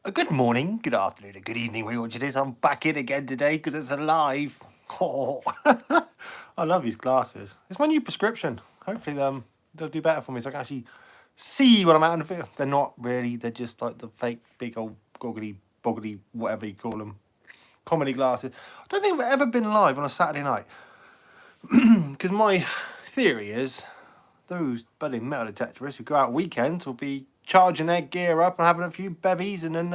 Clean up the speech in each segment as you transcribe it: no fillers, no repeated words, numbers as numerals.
A good morning, good afternoon, a good evening, where you watch it is. I'm back in again today because it's alive. Oh, I love these glasses. It's my new prescription. Hopefully, they'll do better for me so I can actually see when I'm out in the field. They're not really. They're just like the fake, big old goggly, boggly, whatever you call them, comedy glasses. I don't think I've ever been live on a Saturday night because my theory is those budding metal detectorists who go out weekends will be charging their gear up and having a few bevies and then.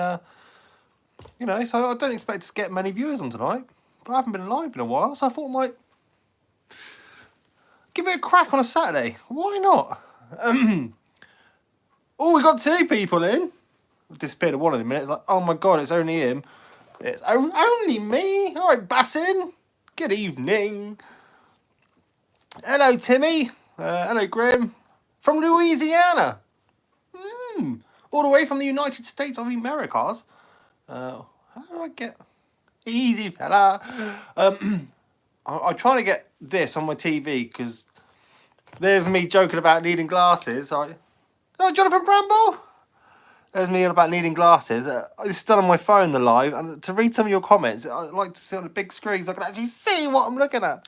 So I don't expect to get many viewers on tonight, but I haven't been live in a while, so I thought I might give it a crack on a Saturday. Why not? We got two people in. I've disappeared at one in a minute. It's like, oh my god, it's only him. It's only me. All right, Bassin. Good evening. Hello, Timmy. Hello, Grim. From Louisiana. All the way from the United States of Americas. How do I get... Easy, fella. I'm trying to get this on my TV because there's me joking about needing glasses. Oh, Jonathan Bramble. There's me about needing glasses. It's still on my phone, the live, and to read some of your comments, I like to see on the big screen so I can actually see what I'm looking at.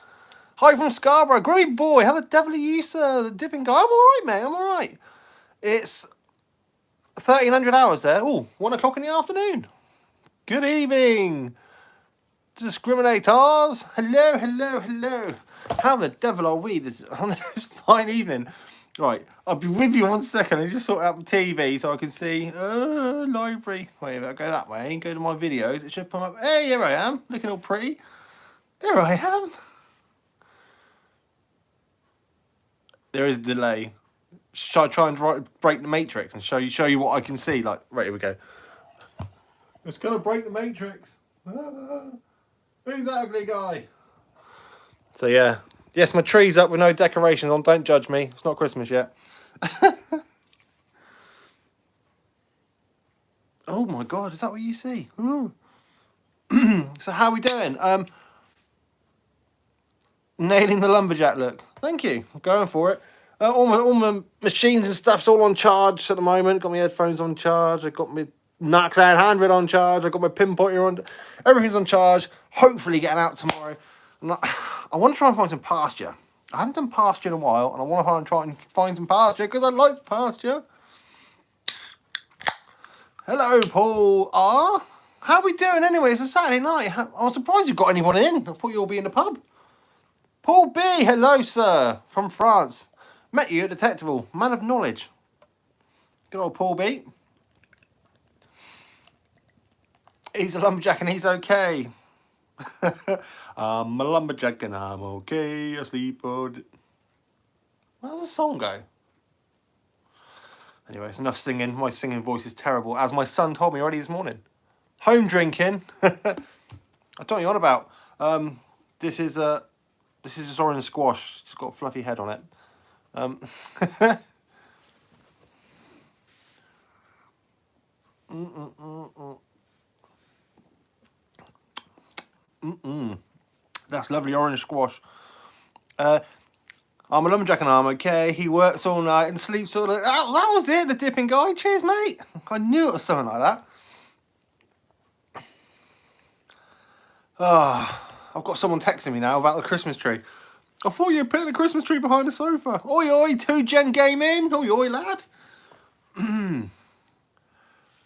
Hi from Scarborough, great boy. How the devil are you, sir? The dipping guy. I'm all right, mate. I'm all right. It's 1300 hours there. Oh, 1 o'clock in the afternoon. Good evening. Discriminators, hello. How the devil are we on this fine evening? Right, I'll be with you 1 second. I just sort out the TV so I can see. Library. Wait a minute, go that way. Go to my videos. It should come up. Hey, here I am, looking all pretty. There I am. There is a delay. Should I try and break the matrix and show you what I can see? Like, right, here we go. It's gonna break the matrix. Who's that ugly guy? So yeah. Yes, my tree's up with no decorations on. Don't judge me. It's not Christmas yet. Oh my god, is that what you see? So how are we doing? Nailing the lumberjack look. Thank you. I'm going for it. All my machines and stuff's all on charge at the moment. Got my headphones on charge. I got my Nax 800 on charge. I got my pinpointer on. Everything's on charge. Hopefully getting out tomorrow. I want to try and find some pasture. I haven't done pasture in a while, and I want to try and find some pasture because I like pasture. Hello, Paul R. How are we doing anyway? It's a Saturday night. I'm surprised you've got anyone in. I thought you'd all be in the pub. Paul B. Hello, sir. From France. Met you at Detectable. Man of knowledge. Good old Paul B. He's a lumberjack and he's okay. I'm a lumberjack and I'm okay. I sleep on... How does the song go? Anyway, it's enough singing. My singing voice is terrible, as my son told me already this morning. Home drinking. I don't know what you're on about. This is just orange squash. It's got a fluffy head on it. That's lovely orange squash. I'm a lumberjack and I'm okay. He works all night and sleeps all night. That was it, the dipping guy. Cheers, mate. I knew it was something like that. I've got someone texting me now about the Christmas tree. I thought you were putting the Christmas tree behind the sofa. Oi, oi, 2gen gaming. Oi, oi, lad. I've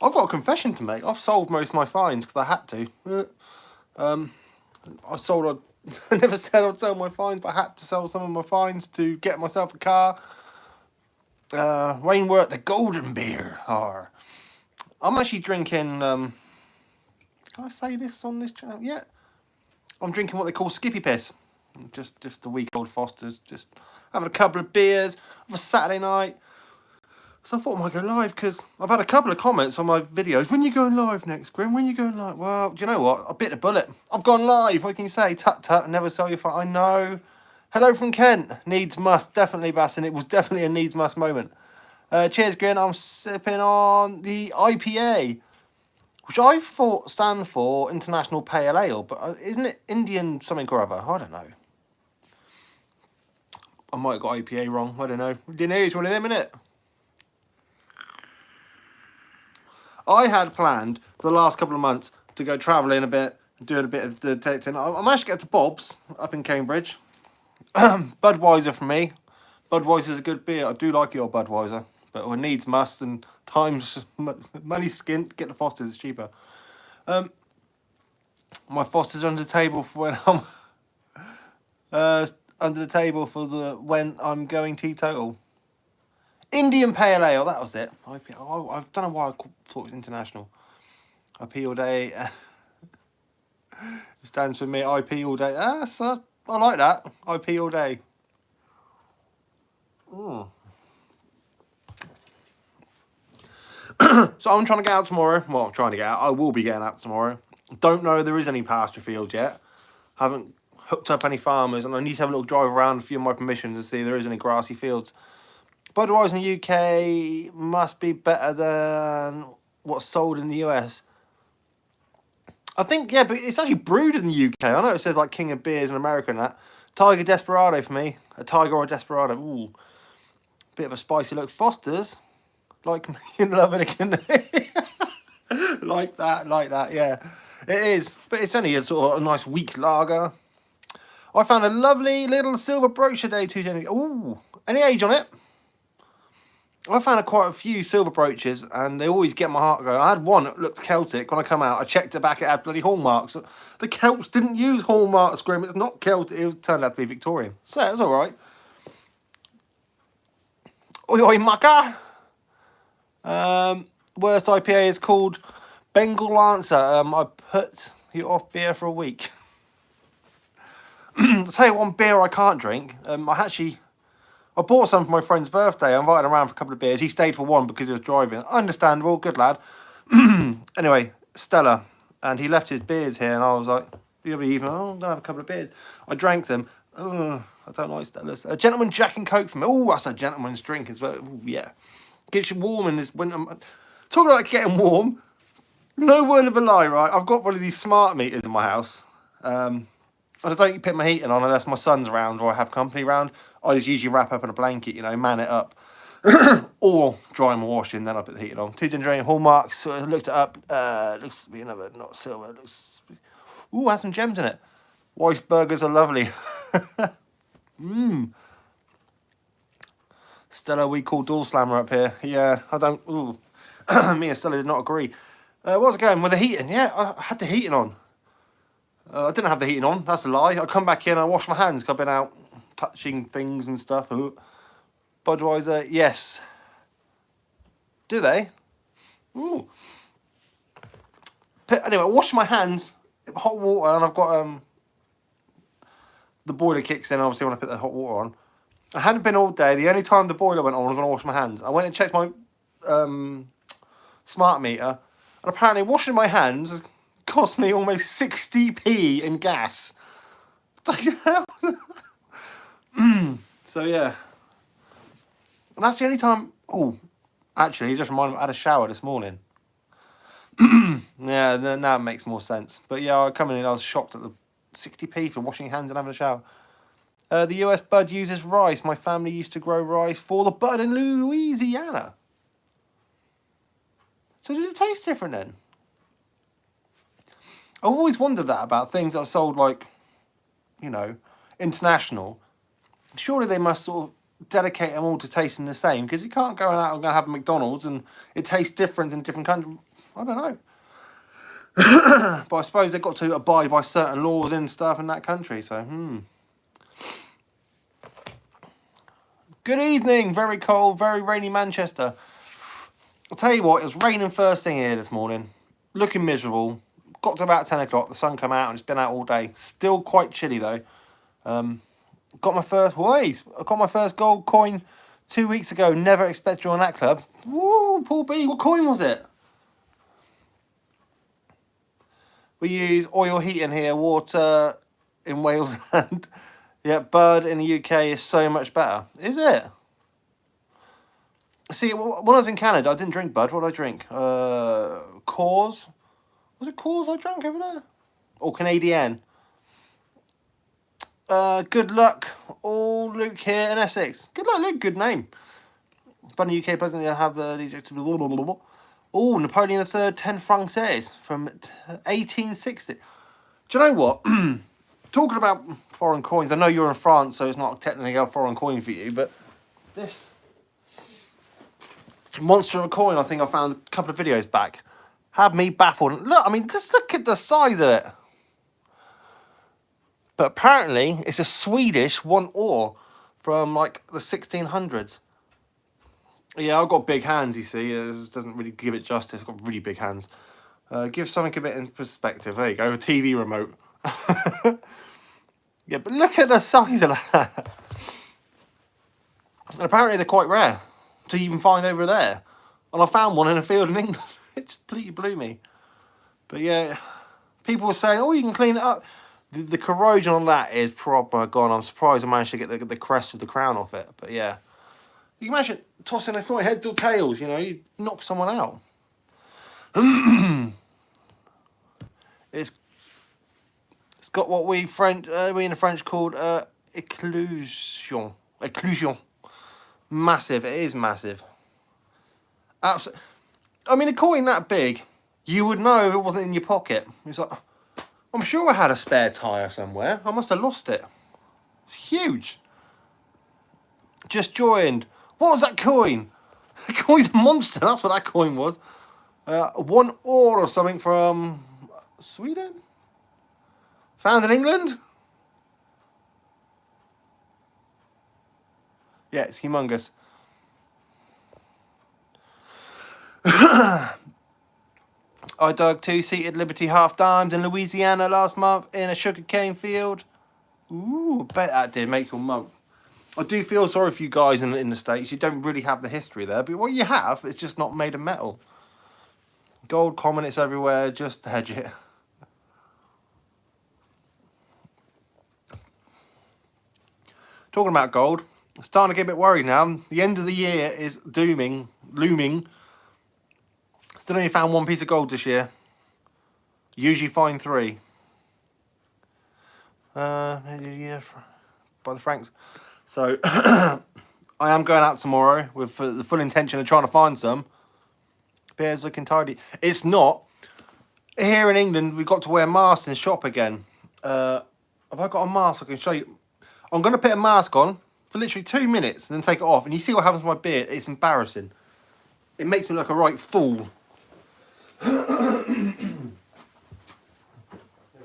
got a confession to make. I've sold most of my finds because I had to. I never said I'd sell my finds, but I had to sell some of my finds to get myself a car. Rainwork, the golden beer. I'm actually drinking... can I say this on this channel? Yeah. I'm drinking what they call Skippy Piss. Just a week-old Foster's. Just having a couple of beers on a Saturday night. So I thought I might go live because I've had a couple of comments on my videos. When you going live next, Grim? When you going live? Well, do you know what? I bit the bullet. I've gone live. What can you say? Tut tut. Never sell your phone. I know. Hello from Kent. Needs must. Definitely, Bassin. It was definitely a needs must moment. Cheers, Grin. I'm sipping on the IPA, which I thought stand for International Pale Ale, but isn't it Indian something or other? I don't know. I might have got IPA wrong. I don't know. You know, it's one of them, innit? I had planned for the last couple of months to go travelling a bit, doing a bit of the detecting. I managed to get to Bob's up in Cambridge. Budweiser for me. Budweiser's a good beer. I do like your Budweiser, but when needs must and times money's skint, get the Foster's, it's cheaper. My Foster's under the table for when I'm under the table for the when I'm going teetotal. Indian Pale Ale, that was it. I don't know why I thought it was international. IP all day. It stands for me. IP all day. I like that. IP all day. So I'm trying to get out tomorrow. Well, I'm trying to get out. I will be getting out tomorrow. Don't know if there is any pasture fields yet. Haven't hooked up any farmers, and I need to have a little drive around a few of my permissions to see if there is any grassy fields. Budweiser in the UK must be better than what's sold in the US. I think, yeah, but it's actually brewed in the UK. I know it says like King of Beers in America and that. Tiger Desperado for me. A Tiger or a Desperado. Ooh. Bit of a spicy look. Foster's. Like me in love in a canoe. like that, yeah. It is. But it's only a sort of a nice weak lager. I found a lovely little silver brooch today, too. Ooh. Any age on it? I found quite a few silver brooches, and they always get my heart going. I had one that looked Celtic. When I come out, I checked it back, it had bloody hallmarks. The Celts didn't use hallmarks, Grim. It's not Celtic. It turned out to be Victorian. So, it's all right. Oi, oi, mucker. Worst IPA is called Bengal Lancer. I put you off beer for a week. I'll tell you one beer I can't drink. I bought some for my friend's birthday. I invited him around for a couple of beers. He stayed for one because he was driving. Understandable, good lad. Anyway, Stella. And he left his beers here, and I was like, the other evening, I'm going to have a couple of beers. I drank them. I don't like Stella's. A gentleman Jack and Coke for me. Oh, that's a gentleman's drink as well. Ooh, yeah. Gets you warm in this winter. Talking about getting warm. No word of a lie, right? I've got one of these smart meters in my house. I don't put my heating on unless my son's around or I have company around. I just usually wrap up in a blanket, man it up. Or dry my washing, then I put the heating on. 2 Dendronian hallmarks, so I looked it up. Looks to be another, not silver. Ooh, has some gems in it. Weissburgers are lovely. Stella, we call Door Slammer up here. Yeah, I don't. Ooh. Me and Stella did not agree. What's going with the heating? Yeah, I had the heating on. I didn't have the heating on. That's a lie. I come back in, I wash my hands. I've been out touching things and stuff. Budweiser, yes. Do they? Ooh. Anyway, I wash my hands, hot water, and I've got the boiler kicks in. Obviously, when I put the hot water on, I hadn't been all day. The only time the boiler went on was when I washed my hands. I went and checked my smart meter, and apparently washing my hands cost me almost 60p in gas. So yeah, and that's the only time. Oh, actually, just reminded me, I had a shower this morning. Yeah, now it makes more sense. But yeah, I come in, I was shocked at the 60p for washing your hands and having a shower. The US bud uses rice. My family used to grow rice for the bud in Louisiana. So does it taste different then? I've always wondered that about things that are sold like, international. Surely they must sort of dedicate them all to tasting the same, because you can't go out and have a McDonald's and it tastes different in different countries. I don't know. But I suppose they've got to abide by certain laws and stuff in that country, so Good evening, very cold, very rainy Manchester. I'll tell you what, it was raining first thing here this morning. Looking miserable. Got to about 10 o'clock, the sun come out and it's been out all day. Still quite chilly though. Got my first gold coin 2 weeks ago. Never expected you on that club. Woo, Paul B, what coin was it? We use oil heating here, water in Wales and yeah, bud in the UK is so much better. Is it? See, when I was in Canada, I didn't drink bud. What did I drink? Coors. Was it Coors I drank over there? Or Canadian? Good luck, all Luke here in Essex. Good luck, Luke. Good name. But in the UK, presently, I have the Oh, Napoleon III, 10 francs from 1860. Do you know what? Talking about foreign coins, I know you're in France, so it's not technically a foreign coin for you, but this monster of a coin I think I found a couple of videos back had me baffled. Look, I mean, just look at the size of it. But apparently, it's a Swedish 1 ore from like the 1600s. Yeah, I've got big hands, you see. It doesn't really give it justice. I've got really big hands. Give something a bit in perspective. There you go, a TV remote. Yeah, but look at the size of that. And apparently they're quite rare to even find over there. And I found one in a field in England. It just completely blew me. But yeah, people were saying, oh, you can clean it up. The corrosion on that is proper gone. I'm surprised I managed to get the crest of the crown off it. But yeah, you can imagine tossing a coin heads or tails, you know, you knock someone out. It's got what we in the French called éclusion. Éclusion. Massive. It is massive. Absolutely. I mean, a coin that big, you would know if it wasn't in your pocket. It's like, I'm sure I had a spare tyre somewhere. I must have lost it. It's huge. Just joined. What was that coin? The coin's a monster. That's what that coin was. 1 ore or something from Sweden? Found in England? Yeah, it's humongous. I dug 2-seated Liberty half dimes in Louisiana last month in a sugarcane field. Ooh, bet that did make your mum. I do feel sorry for you guys in the States. You don't really have the history there, but what you have is just not made of metal. Gold common, it's everywhere. Just hedge it. Talking about gold, I'm starting to get a bit worried now. The end of the year is looming. Still only found 1 piece of gold this year. Usually find 3. Yeah, by the francs. So I am going out tomorrow with the full intention of trying to find some. Bear's looking tidy. It's not. Here in England, we've got to wear masks in shop again. Have I got a mask I can show you? I'm going to put a mask on for literally 2 minutes and then take it off. And you see what happens to my beard. It's embarrassing. It makes me look a right fool. There we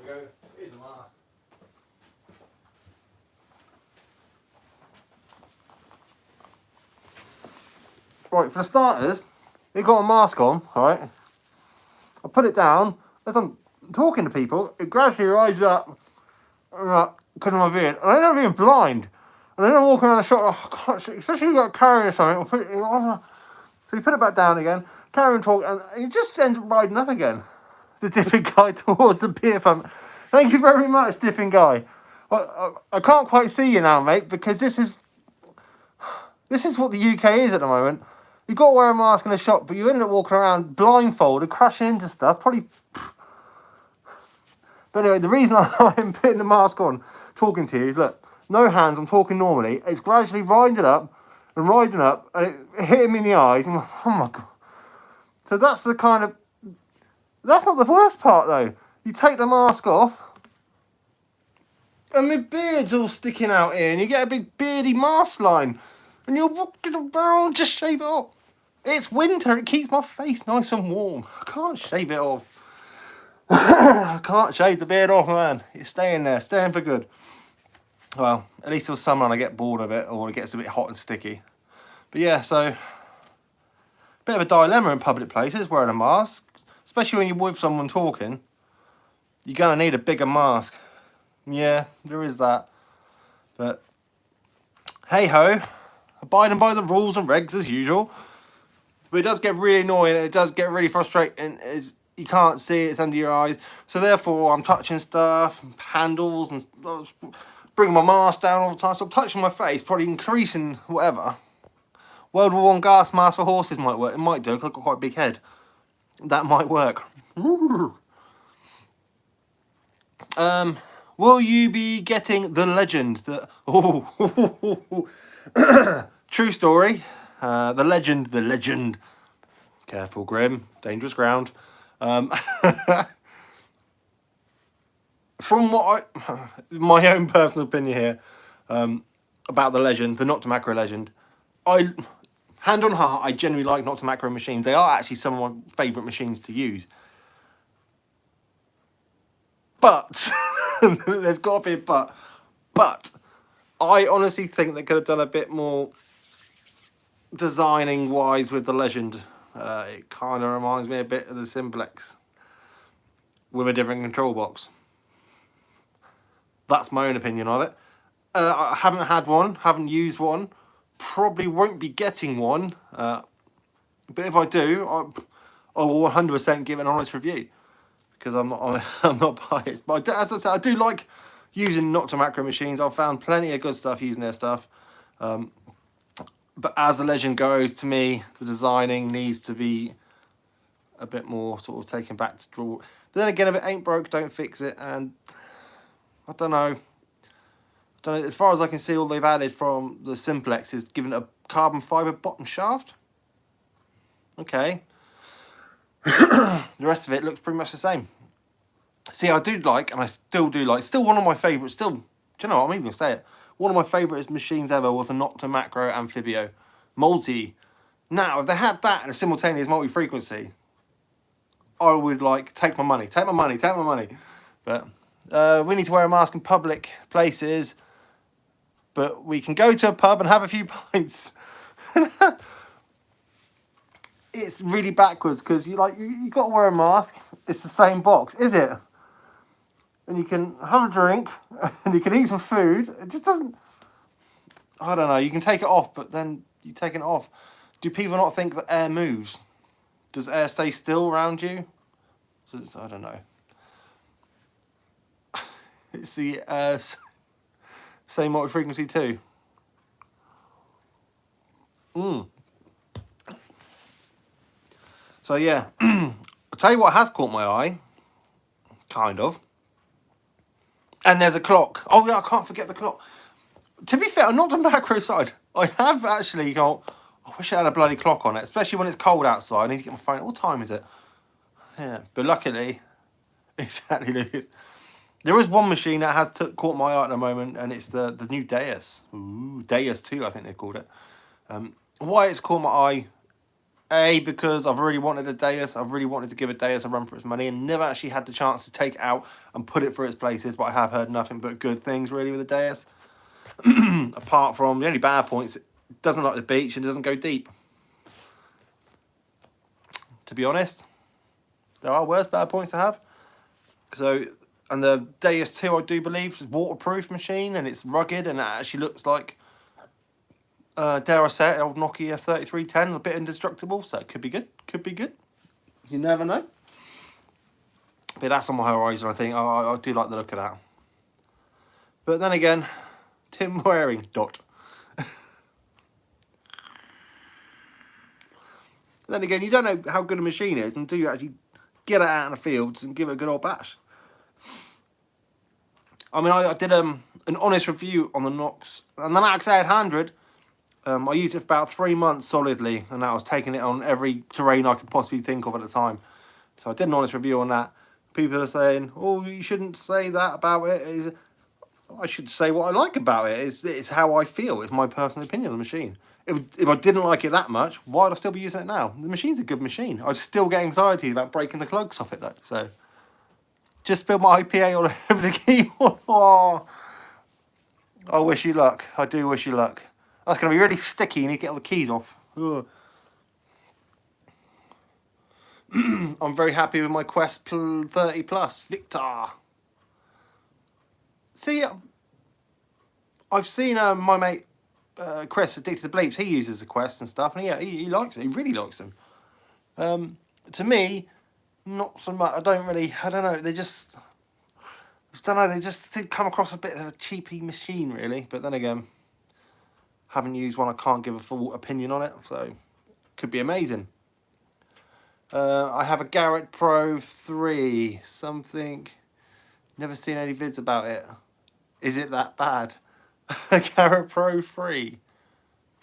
go. Here's the mask. Right, for starters, you've got a mask on, right? I put it down. As I'm talking to people, it gradually rises up because of my beard. And I'm not even blind. And then I'm walking around the shop, oh, God, especially if you've got to carry something. So you put it back down again, carry and talk, and you just end up riding up again. The dipping guy towards the beer pump. Thank you very much, dipping guy. I can't quite see you now, mate, because this is what the UK is at the moment. You've got to wear a mask in a shop, but you end up walking around blindfolded, crashing into stuff, probably. But anyway, the reason I'm putting the mask on, talking to you, is look, no hands, I'm talking normally. It's gradually riding up, and it hit me in the eyes. And oh my God. So that's the kind of. That's not the worst part, though. You take the mask off, and my beard's all sticking out here, and you get a big beardy mask line. And you're walking around, just shave it off. It's winter, it keeps my face nice and warm. I can't shave it off. I can't shave the beard off, man. It's staying there, staying for good. Well, at least till summer and I get bored of it, or it gets a bit hot and sticky. But yeah, so, bit of a dilemma in public places, wearing a mask. Especially when you're with someone talking. You're going to need a bigger mask. Yeah, there is that. But, hey-ho. Abiding by the rules and regs as usual. But it does get really annoying. It does get really frustrating. You can't see it. It's under your eyes. So therefore, I'm touching stuff, handles, and bringing my mask down all the time. So I'm touching my face, probably increasing whatever. World War I gas mask for horses might work. It might do, because I've got quite a big head. That might work. Will you be getting the legend? True story. The legend. Careful, Grim. Dangerous ground. From what my own personal opinion here, about the Legend, the Nocta Macro Legend, hand on heart, I genuinely like Nocta Macro machines. They are actually some of my favourite machines to use. But, there's got to be a but. But, I honestly think they could have done a bit more designing wise with the Legend. It kind of reminds me a bit of the Simplex with a different control box. That's my own opinion of it. I haven't had one, haven't used one, probably won't be getting one. But if I do, I will 100% give an honest review because I'm not biased. But as I said, I do like using Nocta Macro machines. I've found plenty of good stuff using their stuff. But as the Legend goes, to me, the designing needs to be a bit more sort of taken back to draw. But then again, if it ain't broke, don't fix it. And I don't know. As far as I can see, all they've added from the Simplex is given a carbon fibre bottom shaft. Okay. The rest of it looks pretty much the same. See, I do like, and I still do like, still one of my favourites, still, do you know what, I'm even going to say it. One of my favourite machines ever was the Nocta Macro Amphibio Multi. Now, if they had that and a simultaneous multi-frequency, I would like, take my money. But we need to wear a mask in public places, but we can go to a pub and have a few pints. It's really backwards because you got to wear a mask. It's the same box, is it? And you can have a drink and you can eat some food. It just doesn't. I don't know. You can take it off, but then you taking it off. Do people not think that air moves? Does air stay still around you? I don't know. It's the same multi-frequency too. So yeah, I'll tell you what has caught my eye, kind of. And there's a clock. Oh yeah, I can't forget the clock. To be fair, not on the macro side, I have actually gone, I wish I had a bloody clock on it, especially when it's cold outside. I need to get my phone. What time is it? Yeah, but luckily, exactly, Lucas. There is one machine that has caught my eye at the moment, and it's the new Deus. Ooh, Deus 2, I think they called it. Why it's caught my eye? A, because I've really wanted a Deus. I've really wanted to give a Deus a run for its money and never actually had the chance to take it out and put it through its places, but I have heard nothing but good things really with the Deus. Apart from the only bad points, it doesn't like the beach and doesn't go deep. To be honest, there are worse bad points to have. So, and the Deus 2, I do believe, is a waterproof machine and it's rugged and it actually looks like, dare I say it, old Nokia 3310, a bit indestructible, so it could be good. Could be good. You never know. But that's on my horizon, I think. I do like the look of that. But then again, Tim Waring, dot. Then again, you don't know how good a machine is until you actually get it out in the fields and give it a good old bash. I mean, I did an honest review on the Nox, and the Nox 800. I used it for about 3 months solidly, and I was taking it on every terrain I could possibly think of at the time. So I did an honest review on that. People are saying, oh, you shouldn't say that about it. I should say what I like about it. It's how I feel. It's my personal opinion on the machine. If I didn't like it that much, why would I still be using it now? The machine's a good machine. I'd still get anxiety about breaking the clugs off it though. So, just spilled my IPA all over the keyboard. Oh, I wish you luck. I do wish you luck. That's going to be really sticky. You need to get all the keys off. I'm very happy with my Quest 30 Plus. Victor. See, I've seen my mate Chris, Addicted to Bleeps, he uses the Quest and stuff, and yeah, he likes it. He really likes them. To me, not so much. I don't know. They just come across a bit of a cheapy machine, really. But then again, haven't used one. I can't give a full opinion on it, so could be amazing. I have a Garrett Pro 3 something. Never seen any vids about it. Is it that bad? A Garrett Pro 3.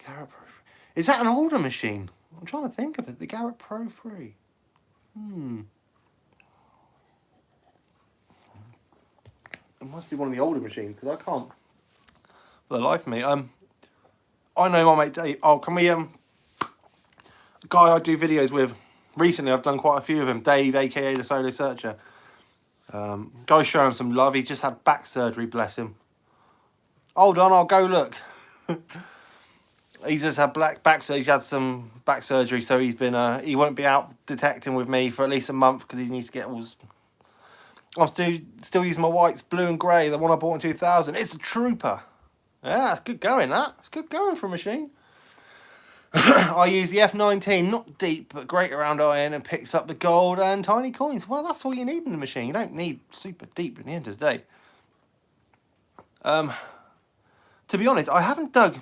Garrett Pro 3. Is that an older machine? I'm trying to think of it. The Garrett Pro 3. It must be one of the older machines because I can't for the life of me. I know my mate Dave. Oh, can we a guy I do videos with recently? I've done quite a few of him. Dave, aka the Solo Searcher. Go show him some love. He's just had back surgery. Bless him. Hold on, I'll go look. He's just had back surgery. He's had some back surgery, so he's been he won't be out detecting with me for at least a month because he needs to get all his... I'm still using my whites, blue and grey, the one I bought in 2000. It's a trooper. Yeah, it's good going, that. It's good going for a machine. I use the F19, not deep, but great around iron, and picks up the gold and tiny coins. Well, that's all you need in the machine. You don't need super deep at the end of the day. To be honest, I haven't dug...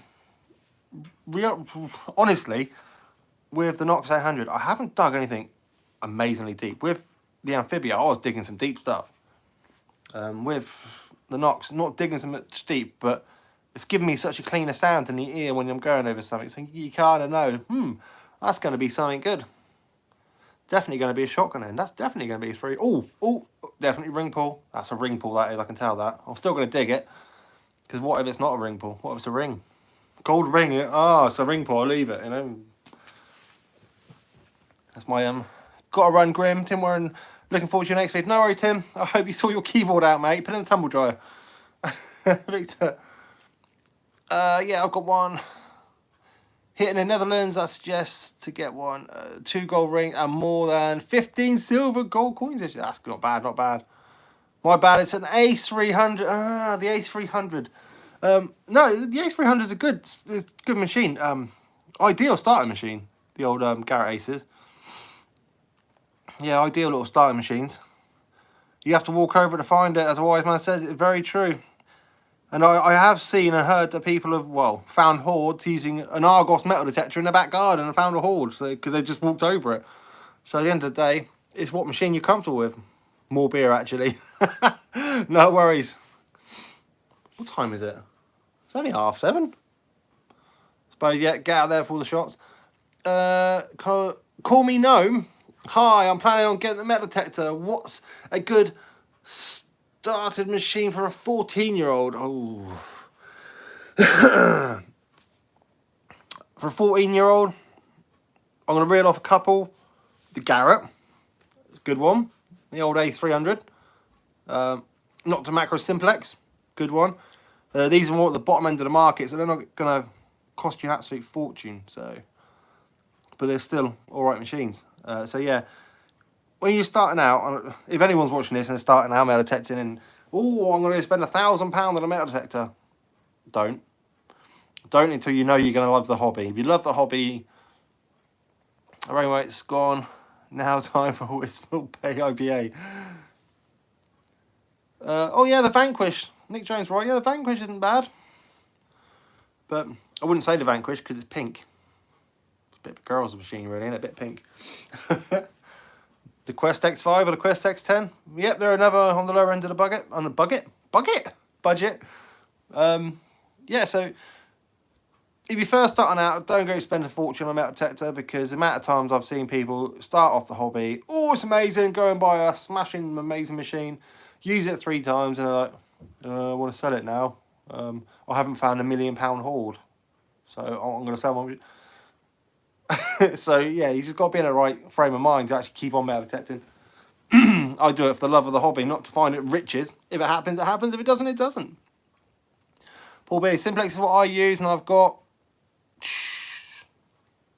honestly, with the Nox 800, I haven't dug anything amazingly deep. With the Amphibia, I was digging some deep stuff. With the Nox, not digging so much deep, but it's giving me such a cleaner sound in the ear when I'm going over something. So you kind of know, that's going to be something good. Definitely going to be a shotgun end. That's definitely going to be a 3. Oh, definitely ring pull. That's a ring pull, that is. I can tell that. I'm still going to dig it. Because what if it's not a ring pull? What if it's a ring? Gold ring. It's a ring pull. I'll leave it, you know. That's my, got to run, Grim. Tim Warren, looking forward to your next video. No worries, Tim. I hope you saw your keyboard out, mate. Put it in the tumble dryer. Victor. Yeah, I've got one. Here in the Netherlands, I suggest to get one. 2 gold rings and more than 15 silver gold coins. That's not bad, not bad. My bad, it's an Ace 300. The Ace 300. No, the Ace 300 is a good machine. Ideal starting machine. The old Garrett Aces. Yeah, ideal little starting machines. You have to walk over to find it, as a wise man says. It's very true. And I have seen and heard that people have, well, found hoards using an Argos metal detector in the back garden and found a hoard because they just walked over it. So at the end of the day, it's what machine you're comfortable with. More beer, actually. No worries. What time is it? It's only 7:30. Suppose, yeah, get out there for all the shots. Call me Gnome. Hi, I'm planning on getting the metal detector. What's a good started machine for a 14-year-old? Oh. For a 14-year-old, I'm going to reel off a couple. The Garrett. It's a good one. The old A300. Not to Macro Simplex. Good one. These are more at the bottom end of the market, so they're not going to cost you an absolute fortune. So, but they're still alright machines. So yeah, when you're starting out, if anyone's watching this and starting out metal detecting and, oh, I'm going to spend £1,000 on a metal detector. Don't until you know you're going to love the hobby. If you love the hobby, anyway, it's gone. Now time for Whistle Pay IPA. Oh yeah, the Vanquish. Nick Jones, right? Yeah, the Vanquish isn't bad. But I wouldn't say the Vanquish because it's pink. It's a bit of a girl's machine, really, and a bit pink. The Quest X5 or the Quest X10. Yep, they're another on the lower end of the budget. On the budget. Yeah, so if you're first starting out, don't go spend a fortune on a metal detector because the amount of times I've seen people start off the hobby, oh, it's amazing, go and buy a smashing amazing machine, use it 3 times, and they're like, I want to sell it now. I haven't found a £1 million hoard, so I'm going to sell my... So yeah, you just got to be in the right frame of mind to actually keep on metal detecting. I do it for the love of the hobby, not to find it riches. If it happens, it happens. If it doesn't, it doesn't. Paul B, Simplex is what I use, and I've got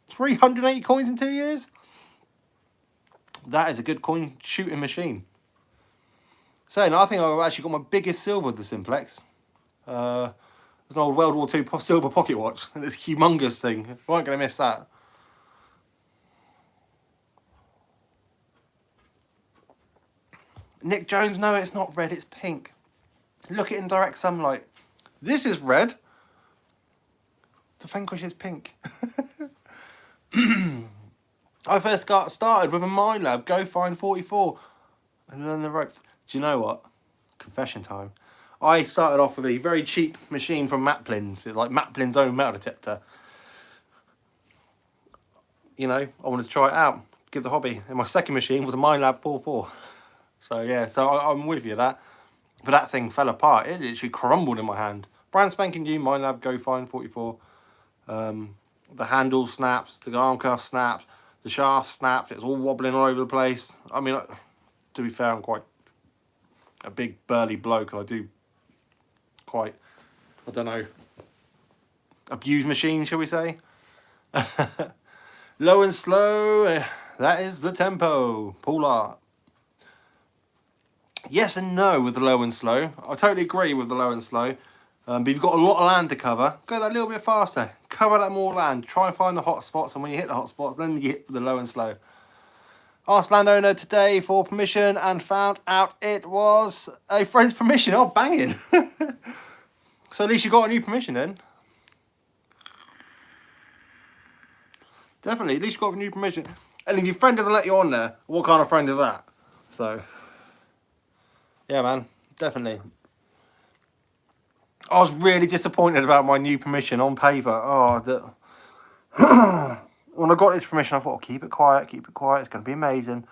380 coins in 2 years. That is a good coin shooting machine. So, and I think I've actually got my biggest silver with the Simplex. There's an old World War II silver pocket watch. This humongous thing. I won't going to miss that. Nick Jones, no, it's not red, it's pink. Look at it in direct sunlight. This is red. The Vanquish is pink. I first got started with a mine lab, Go Find 44. And then the ropes. Do you know what? Confession time. I started off with a very cheap machine from Maplin's. It's like Maplin's own metal detector. you know, I wanted to try it out, give the hobby. And my second machine was a Minelab 4.4. So yeah, so I'm with you that. But that thing fell apart. It literally crumbled in my hand. Brand spanking new Minelab Go Fine 44. The handle snaps, the arm cuff snaps, the shaft snaps. It was all wobbling all over the place. I mean, to be fair, I'm quite a big burly bloke, and I do quite, I don't know, abuse machines, shall we say? Low and slow, that is the tempo. Pull up. Yes and no with the low and slow. I totally agree with the low and slow. But you've got a lot of land to cover. Go that little bit faster. Cover that more land. Try and find the hot spots, and when you hit the hot spots, then you hit the low and slow. Asked landowner today for permission and found out it was a friend's permission. Oh, banging. So at least you got a new permission then. Definitely, at least you got a new permission. And if your friend doesn't let you on there, what kind of friend is that? So, yeah, man, definitely. I was really disappointed about my new permission on paper. Oh, when I got this permission, I thought, oh, keep it quiet, it's going to be amazing.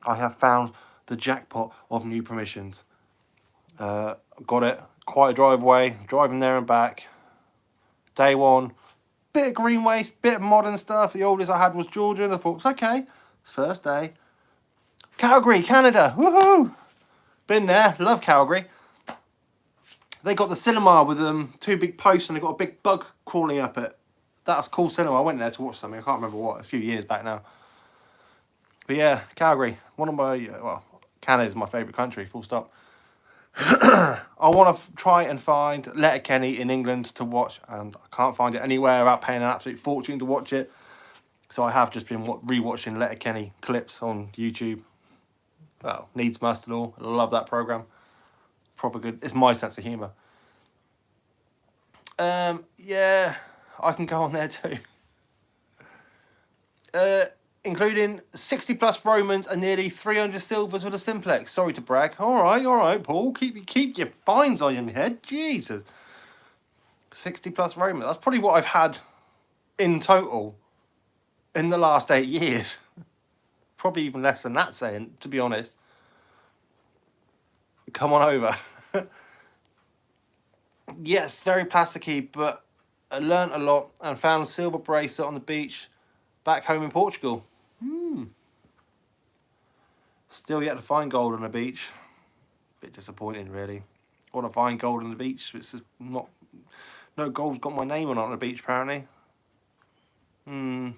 I have found the jackpot of new permissions. Got it, quite a drive away, driving there and back. Day one, bit of green waste, bit of modern stuff. The oldest I had was Georgian. I thought, it's okay, it's first day. Calgary, Canada, woohoo! Been there, love Calgary. They got the cinema with two big posts, and they got a big bug crawling up it. That's cool cinema. I went there to watch something. I can't remember what. A few years back now. But yeah, Calgary. One of my well, Canada's my favourite country. Full stop. I want to try and find Letterkenny in England to watch, and I can't find it anywhere without paying an absolute fortune to watch it. So I have just been rewatching Letterkenny clips on YouTube. Well, needs must and all. I love that program. Proper good. It's my sense of humour. Yeah, I can go on there too. Including 60 plus Romans and nearly 300 silvers with a simplex. Sorry to brag. All right, Paul. Keep your fines on your head. Jesus. 60 plus Romans. That's probably what I've had in total in the last 8 years. Probably even less than that, saying, to be honest. Come on over. Yes, very plasticky, but I learnt a lot and found a silver bracelet on the beach back home in Portugal. Still yet to find gold on the beach. Bit disappointing, really. I want to find gold on the beach. It's just not. No gold's got my name on the beach, apparently. I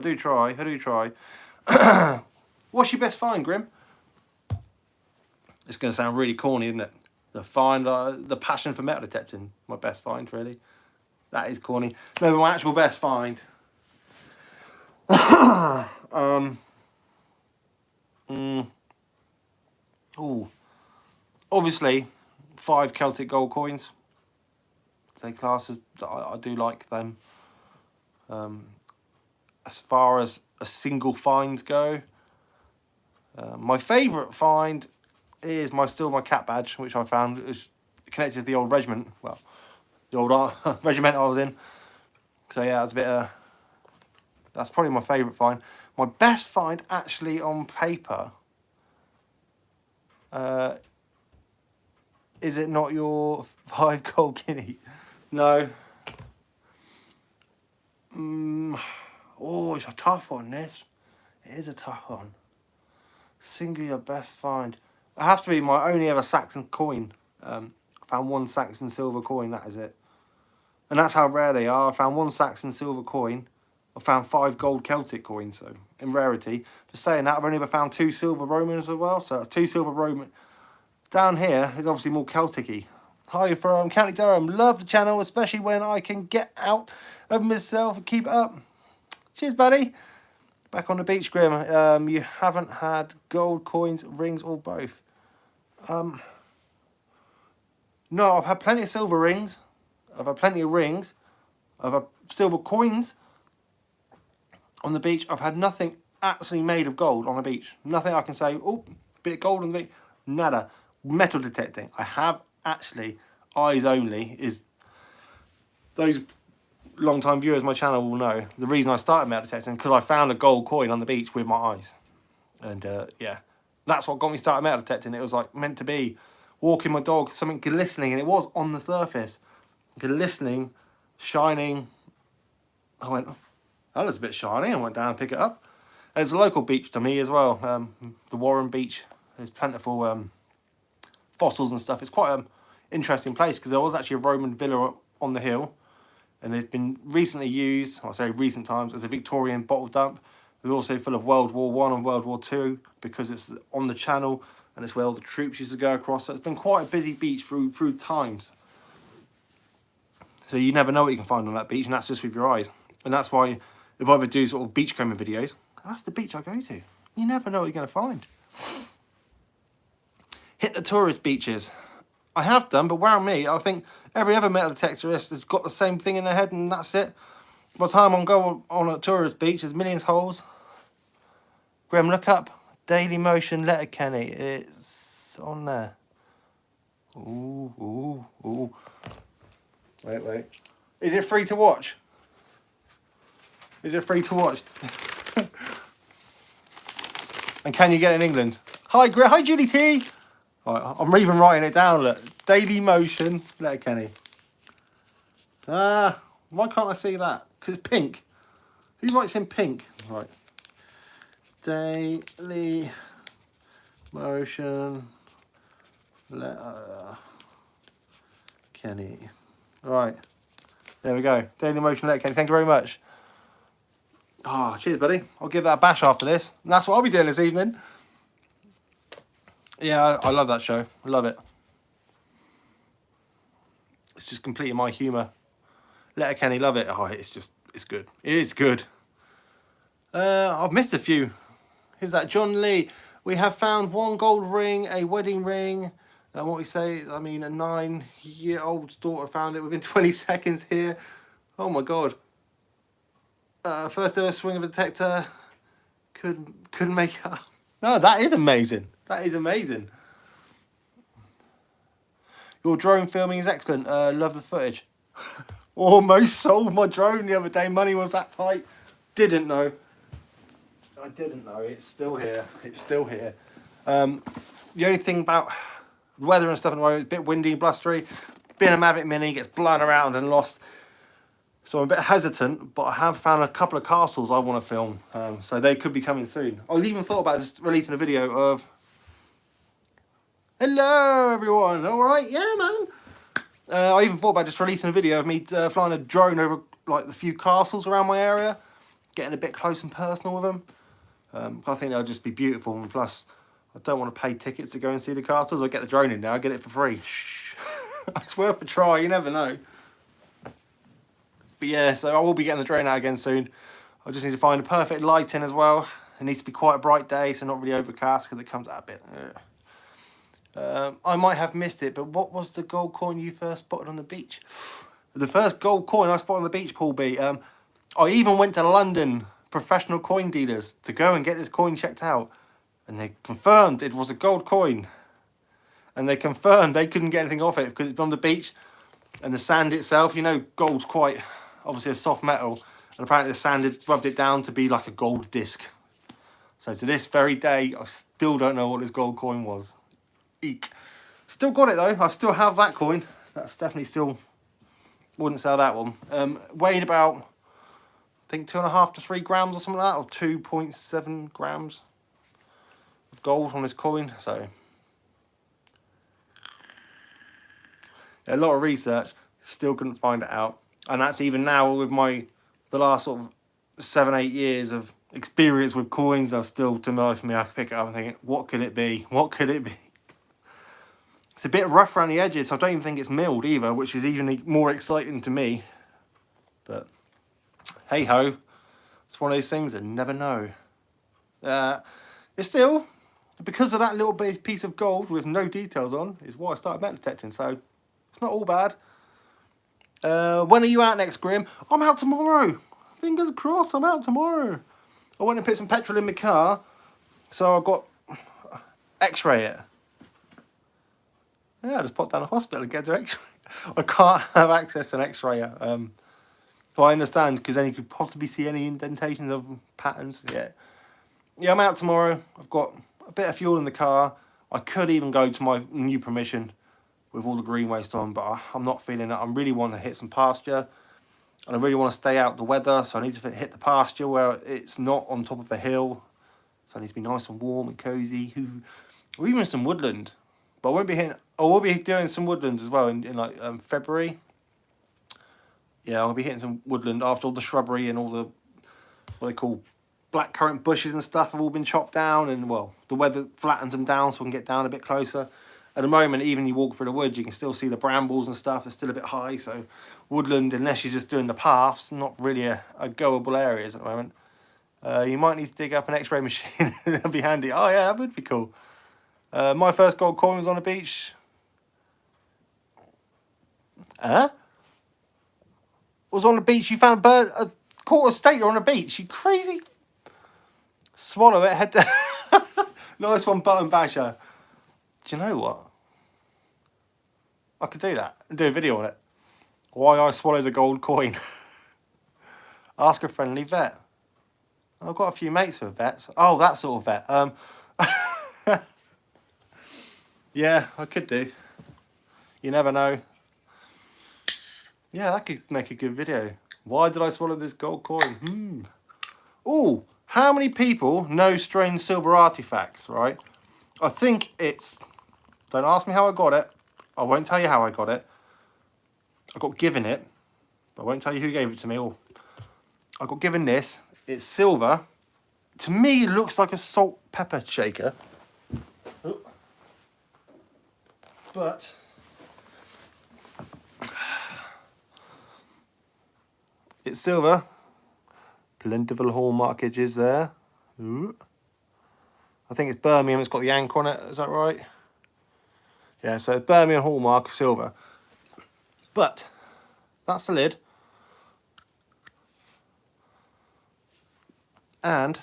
do try. What's your best find, Grim? It's going to sound really corny, isn't it? The passion for metal detecting. My best find, really. That is corny. No, my actual best find. Obviously, 5 Celtic gold coins. They classes. I do like them. As far as a single finds go, my favourite find is still my cat badge, which I found. It was connected to the old regiment. Well, the old regiment I was in. So yeah, that's a bit. That's probably my favourite find. My best find, actually, on paper. Is it not your 5 gold guinea? No. Oh, it's a tough one, this. It is a tough one. Single your best find. It has to be my only ever Saxon coin. I found 1 Saxon silver coin, that is it. And that's how rare they are. I found 1 Saxon silver coin. I found 5 gold Celtic coins, so in rarity. For saying that, I've only ever found 2 silver Romans as well. So that's 2 silver Roman. Down here is obviously more Celtic-y. Hi from County Durham. Love the channel, especially when I can get out of myself and keep it up. Cheers, buddy. Back on the beach, Grim. You haven't had gold coins, rings, or both? No, I've had plenty of silver rings. I've had plenty of rings. I've had silver coins on the beach. I've had nothing actually made of gold on the beach. Nothing I can say, oh, bit of gold on the beach. Nada. Metal detecting. I have actually, eyes only, is those long-time viewers of my channel will know the reason I started metal detecting because I found a gold coin on the beach with my eyes. And yeah, that's what got me started metal detecting. It was like meant to be. Walking my dog, something glistening, and it was on the surface. Glistening, shining. I went, oh, that looks a bit shiny. I went down and picked it up. And it's a local beach to me as well. The Warren Beach. There's plentiful fossils and stuff. It's quite an interesting place because there was actually a Roman villa on the hill. And they've been recently used, I say recent times, as a Victorian bottle dump. They're also full of World War One and World War Two because it's on the channel and it's where all the troops used to go across. So it's been quite a busy beach through times. So you never know what you can find on that beach, and that's just with your eyes. And that's why if I ever do sort of beachcombing videos, that's the beach I go to. You never know what you're going to find. Hit the tourist beaches. I have done, but wow me, I think every other metal detectorist has got the same thing in their head and that's it. By the time I go on a tourist beach, there's millions of holes. Graham, look up Daily Motion Letterkenny. It's on there. Ooh, ooh, ooh. Wait. Is it free to watch? Is it free to watch? And can you get it in England? Hi, hi Julie T. Right, I'm even writing it down. Look, Daily Motion Letterkenny. Why can't I see that? Because it's pink. Who writes in pink? Right. Daily Motion Letterkenny. Right. There we go. Daily Motion Letterkenny. Thank you very much. Oh, cheers, buddy. I'll give that a bash after this. And that's what I'll be doing this evening. Yeah, I love that show. I love it. It's just completely my humour. Letterkenny, love it. Oh, it's good. It is good. I've missed a few. Who's that? John Lee. We have found one gold ring, a wedding ring. And what we say, I mean, a 9-year-old's daughter found it within 20 seconds here. Oh my God. First ever swing of a detector. Couldn't make it up. No, that is amazing. That is amazing. Your drone filming is excellent. Love the footage. Almost sold my drone the other day. Money was that tight. Didn't know. I didn't know. It's still here. It's still here. The only thing about the weather and stuff at the moment, it's a bit windy and blustery. Being a Mavic Mini, gets blown around and lost. So I'm a bit hesitant, but I have found a couple of castles I want to film. So they could be coming soon. I was even thought about just releasing a video of... Hello, everyone. All right? Yeah, man. I even thought about just releasing a video of me flying a drone over like the few castles around my area, getting a bit close and personal with them. I think they'll just be beautiful, and plus I don't want to pay tickets to go and see the castles. I'll get the drone in now, I'll get it for free. Shh. It's worth a try, you never know. But yeah, so I will be getting the drone out again soon. I just need to find a perfect lighting as well. It needs to be quite a bright day, so not really overcast because it comes out a bit. I might have missed it, but what was the gold coin you first spotted on the beach? The first gold coin I spotted on the beach, Paul B. I even went to London professional coin dealers to go and get this coin checked out, and they confirmed it was a gold coin, and they confirmed they couldn't get anything off it because it's on the beach, and the sand itself, you know, gold's quite obviously a soft metal, and apparently the sand had rubbed it down to be like a gold disc. So to this very day, I still don't know what this gold coin was. Eek. Still got it though. I still have that coin. That's definitely still, wouldn't sell that one. Weighed about, I think 2.5 to 3 grams or something like that, or 2.7 grams of gold on this coin. So a lot of research, still couldn't find it out. And that's even now with the last sort of 7-8 years of experience with coins, are still to life for me. I can pick it up and think, what could it be? What could it be? It's a bit rough around the edges, so I don't even think it's milled either, which is even more exciting to me. But hey ho, it's one of those things that never know. It's still, because of that little piece of gold with no details on, is why I started metal detecting, so it's not all bad. When are you out next, Grim? I'm out tomorrow. Fingers crossed, I'm out tomorrow. I went and put some petrol in my car, so I've got x-ray it. Yeah, I just popped down to the hospital and get an x-ray. I can't have access to an x-ray So I understand, because then you could possibly see any indentations of patterns. Yeah. Yeah, I'm out tomorrow. I've got a bit of fuel in the car. I could even go to my new permission with all the green waste on, but I'm not feeling it. I really want to hit some pasture, and I really want to stay out the weather, so I need to hit the pasture where it's not on top of a hill. So it needs to be nice and warm and cozy, or even some woodland. But I won't be hitting. I will be doing some woodland as well in like February. Yeah, I'll be hitting some woodland after all the shrubbery and all the what they call blackcurrant bushes and stuff have all been chopped down, and well, the weather flattens them down so I can get down a bit closer. At the moment, even you walk through the woods, you can still see the brambles and stuff. They're still a bit high, so woodland, unless you're just doing the paths, not really a goable areas at the moment. You might need to dig up an X-ray machine. That'd be handy. Oh yeah, that would be cool. My first gold coin was on the beach. Was on the beach. You found a quarter stater on the beach. You crazy. Swallow it. Head down. Nice one, button basher. Do you know what? I could do that and do a video on it. Why I swallowed a gold coin. Ask a friendly vet. I've got a few mates who are vets. Oh, that sort of vet. Yeah, I could do. You never know. Yeah, that could make a good video. Why did I swallow this gold coin? Oh, how many people know strange silver artifacts, right? I think it's... Don't ask me how I got it. I won't tell you how I got it. I got given it. I won't tell you who gave it to me. Or I got given this. It's silver. To me, it looks like a salt pepper shaker. But... it's silver. Plentiful hallmark edges there. Ooh. I think it's Birmingham. It's got the anchor on it. Is that right? Yeah, so it's Birmingham hallmark silver. But that's the lid. And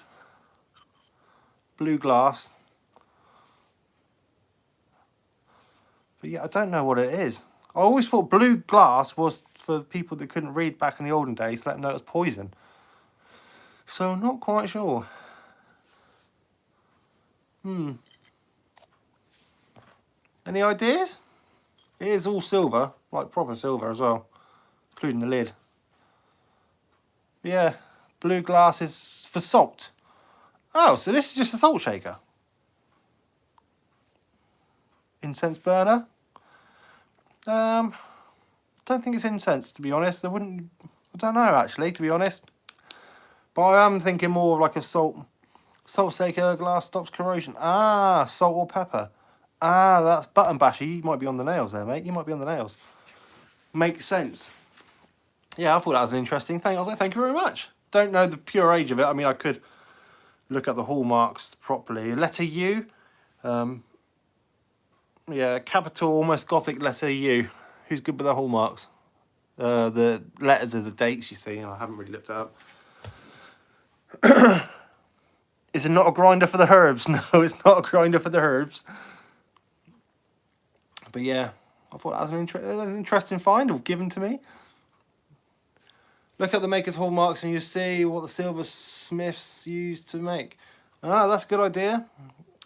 blue glass. But yeah, I don't know what it is. I always thought blue glass was for people that couldn't read back in the olden days to let them know it was poison. So I'm not quite sure. Any ideas? It is all silver, like proper silver as well, including the lid. Yeah, blue glass is for salt. Oh, so this is just a salt shaker. Incense burner. Don't think it's incense, to be honest. I don't know actually, to be honest. But I am thinking more of like a salt shaker. Glass stops corrosion. Ah, salt or pepper. Ah, that's button basher. You might be on the nails there, mate. You might be on the nails. Makes sense. Yeah, I thought that was an interesting thing. I was like, thank you very much. Don't know the pure age of it. I mean, I could look up the hallmarks properly. Letter U. Yeah, capital, almost Gothic letter U. Who's good with the hallmarks? The letters are the dates, you see. I haven't really looked it up. Is it not a grinder for the herbs? No, it's not a grinder for the herbs. But yeah, I thought that was an interesting find given to me. Look at the maker's hallmarks and you see what the silversmiths used to make. Ah, that's a good idea.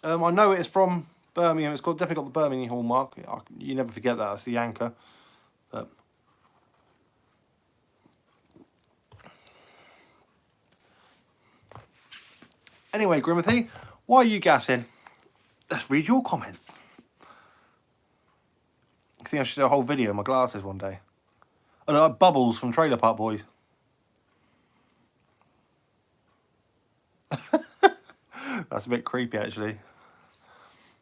I know it's from Birmingham. It's definitely got the Birmingham hallmark. You never forget that. It's the anchor. But anyway, Grimothy, why are you gassing? Let's read your comments. I think I should do a whole video in my glasses one day. Oh, no, Bubbles from Trailer Park Boys. That's a bit creepy, actually.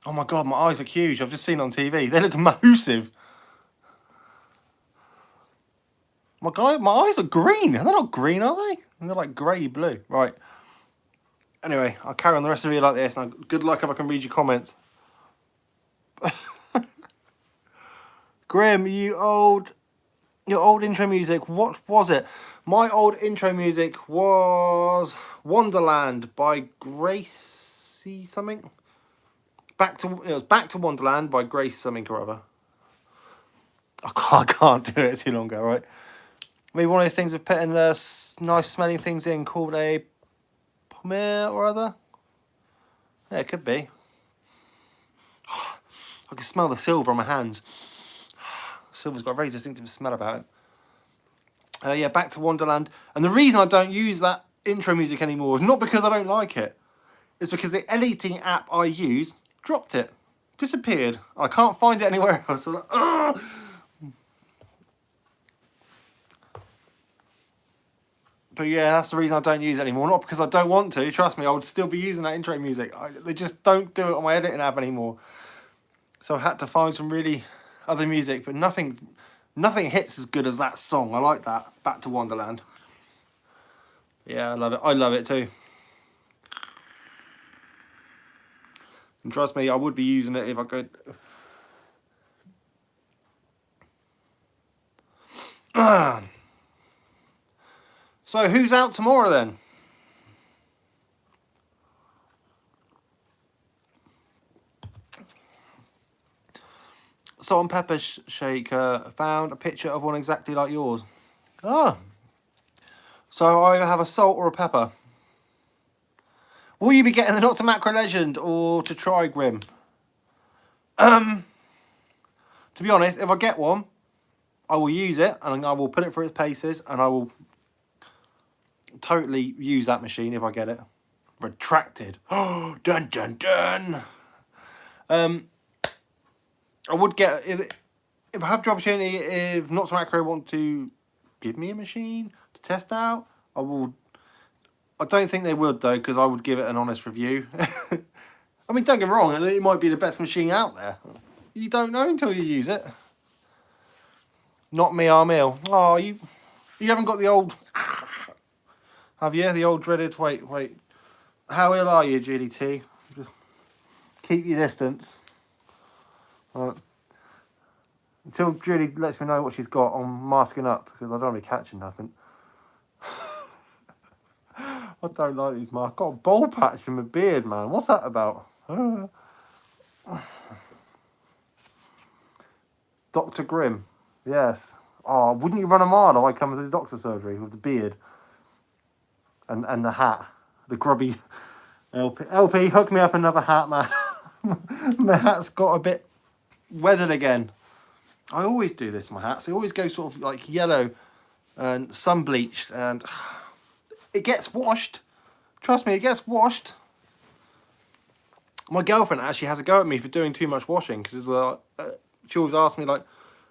Oh my god, my eyes are huge. I've just seen it on TV. They look massive. My eyes are green. They're not green, are they? They're like grey blue. Right. Anyway, I'll carry on the rest of the video like this. And good luck if I can read your comments. Grim, your old intro music, what was it? My old intro music was Wonderland by Gracie something. It was Back to Wonderland by Grace something or other. I can't do it too long ago, right? Maybe one of those things of putting nice smelling things in called a pommier or other. Yeah, it could be. I can smell the silver on my hands. Silver's got a very distinctive smell about it. Yeah, back to Wonderland. And the reason I don't use that intro music anymore is not because I don't like it. It's because the editing app I use dropped it. Disappeared. I can't find it anywhere else. I'm like, ugh! But yeah, that's the reason I don't use it anymore. Not because I don't want to. Trust me, I would still be using that intro music. They just don't do it on my editing app anymore. So I had to find some really other music, but nothing hits as good as that song. I like that. Back to Wonderland. Yeah, I love it. I love it too. And trust me, I would be using it if I could. So who's out tomorrow then? Salt and pepper shaker found a picture of one exactly like yours. Ah. So I either have a salt or a pepper. Will you be getting the Dr. Macro Legend or to try Grim? To be honest, if I get one, I will use it and I will put it through its paces and I will totally use that machine if I get it. Retracted. Oh, dun dun dun. I would get if I have the opportunity. If Not So Macro want to give me a machine to test out, I will. I don't think they would though, because I would give it an honest review. I mean, don't get me wrong; it might be the best machine out there. You don't know until you use it. Not me, Armil. Oh, you haven't got the old. Have you the old dreaded? Wait. How ill are you, GDT? Just keep your distance. Until Julie lets me know what she's got, I'm masking up because I don't want to be catching nothing. I don't like these masks. I've got a bald patch in my beard, man. What's that about? Dr. Grimm. Yes. Oh, wouldn't you run a mile if I come to the doctor's surgery with the beard? And the hat. The grubby LP, hook me up another hat, man. My hat's got a bit weathered again. I always do this to my hats. They always go sort of like yellow and sun bleached, and it gets washed. Trust me, it gets washed. My girlfriend actually has a go at me for doing too much washing because she always asks me like,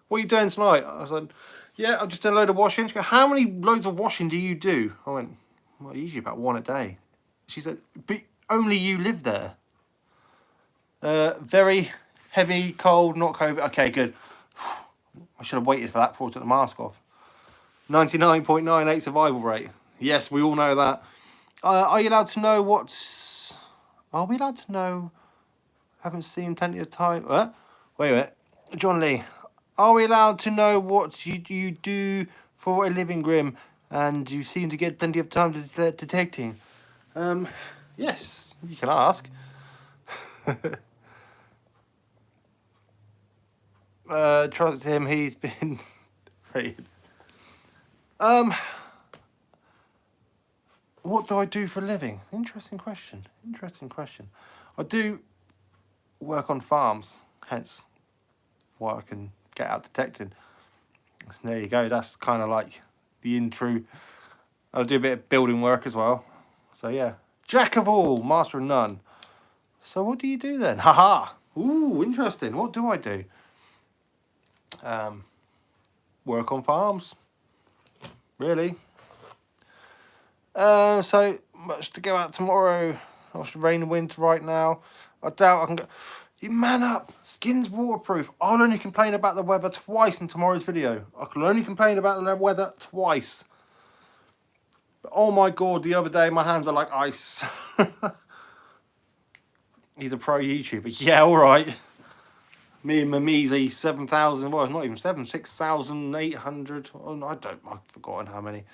"What are you doing tonight?" I was like, "Yeah, I'm just doing a load of washing." She goes, "How many loads of washing do you do?" I went, "Well, usually about one a day." She said, "But only you live there." Very heavy, cold, not COVID. Okay, good. I should have waited for that before I took the mask off. 99.98 survival rate. Yes, we all know that. Are you allowed to know what's... Are we allowed to know... Haven't seen plenty of time... What? Wait a minute. John Lee. Are we allowed to know what you do for a living, Grim? And you seem to get plenty of time to detecting. Yes, you can ask. Trust him, he's been rated. What do I do for a living? Interesting question. I do work on farms, hence why I can get out detecting. So there you go, that's kind of like the intro. I do a bit of building work as well. So yeah, jack of all, master of none. So what do you do then? Haha. Ooh, interesting. What do I do? Work on farms. Really? So much to go out tomorrow. It's rain and wind right now. I doubt I can go. You man up. Skin's waterproof. I'll only complain about the weather twice in tomorrow's video. I can only complain about the weather twice. But oh my god, the other day my hands were like ice. He's a pro YouTuber. Yeah, alright. Me and my measly 7,000, well, not even 6,800. Oh, I've forgotten how many.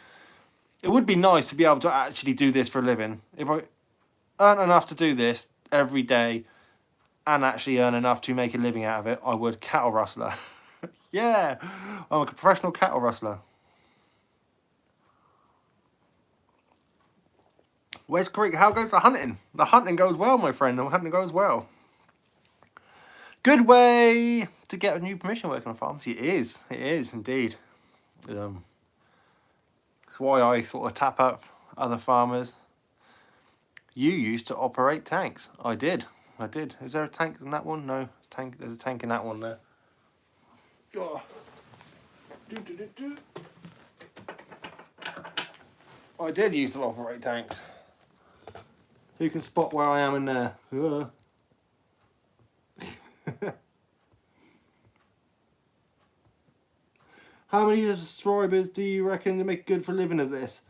It would be nice to be able to actually do this for a living. If I earn enough to do this every day and actually earn enough to make a living out of it, I would. Cattle rustler. Yeah, I'm a professional cattle rustler. Where's Creek? How goes the hunting? The hunting goes well, my friend. The hunting goes well. Good way to get a new permission working on farms. It is indeed. That's why I sort of tap up other farmers. You used to operate tanks. I did. Is there a tank in that one? No, tank. There's a tank in that one there. Oh. I did used to operate tanks. Who can spot where I am in there? How many subscribers do you reckon to make good for a living at this?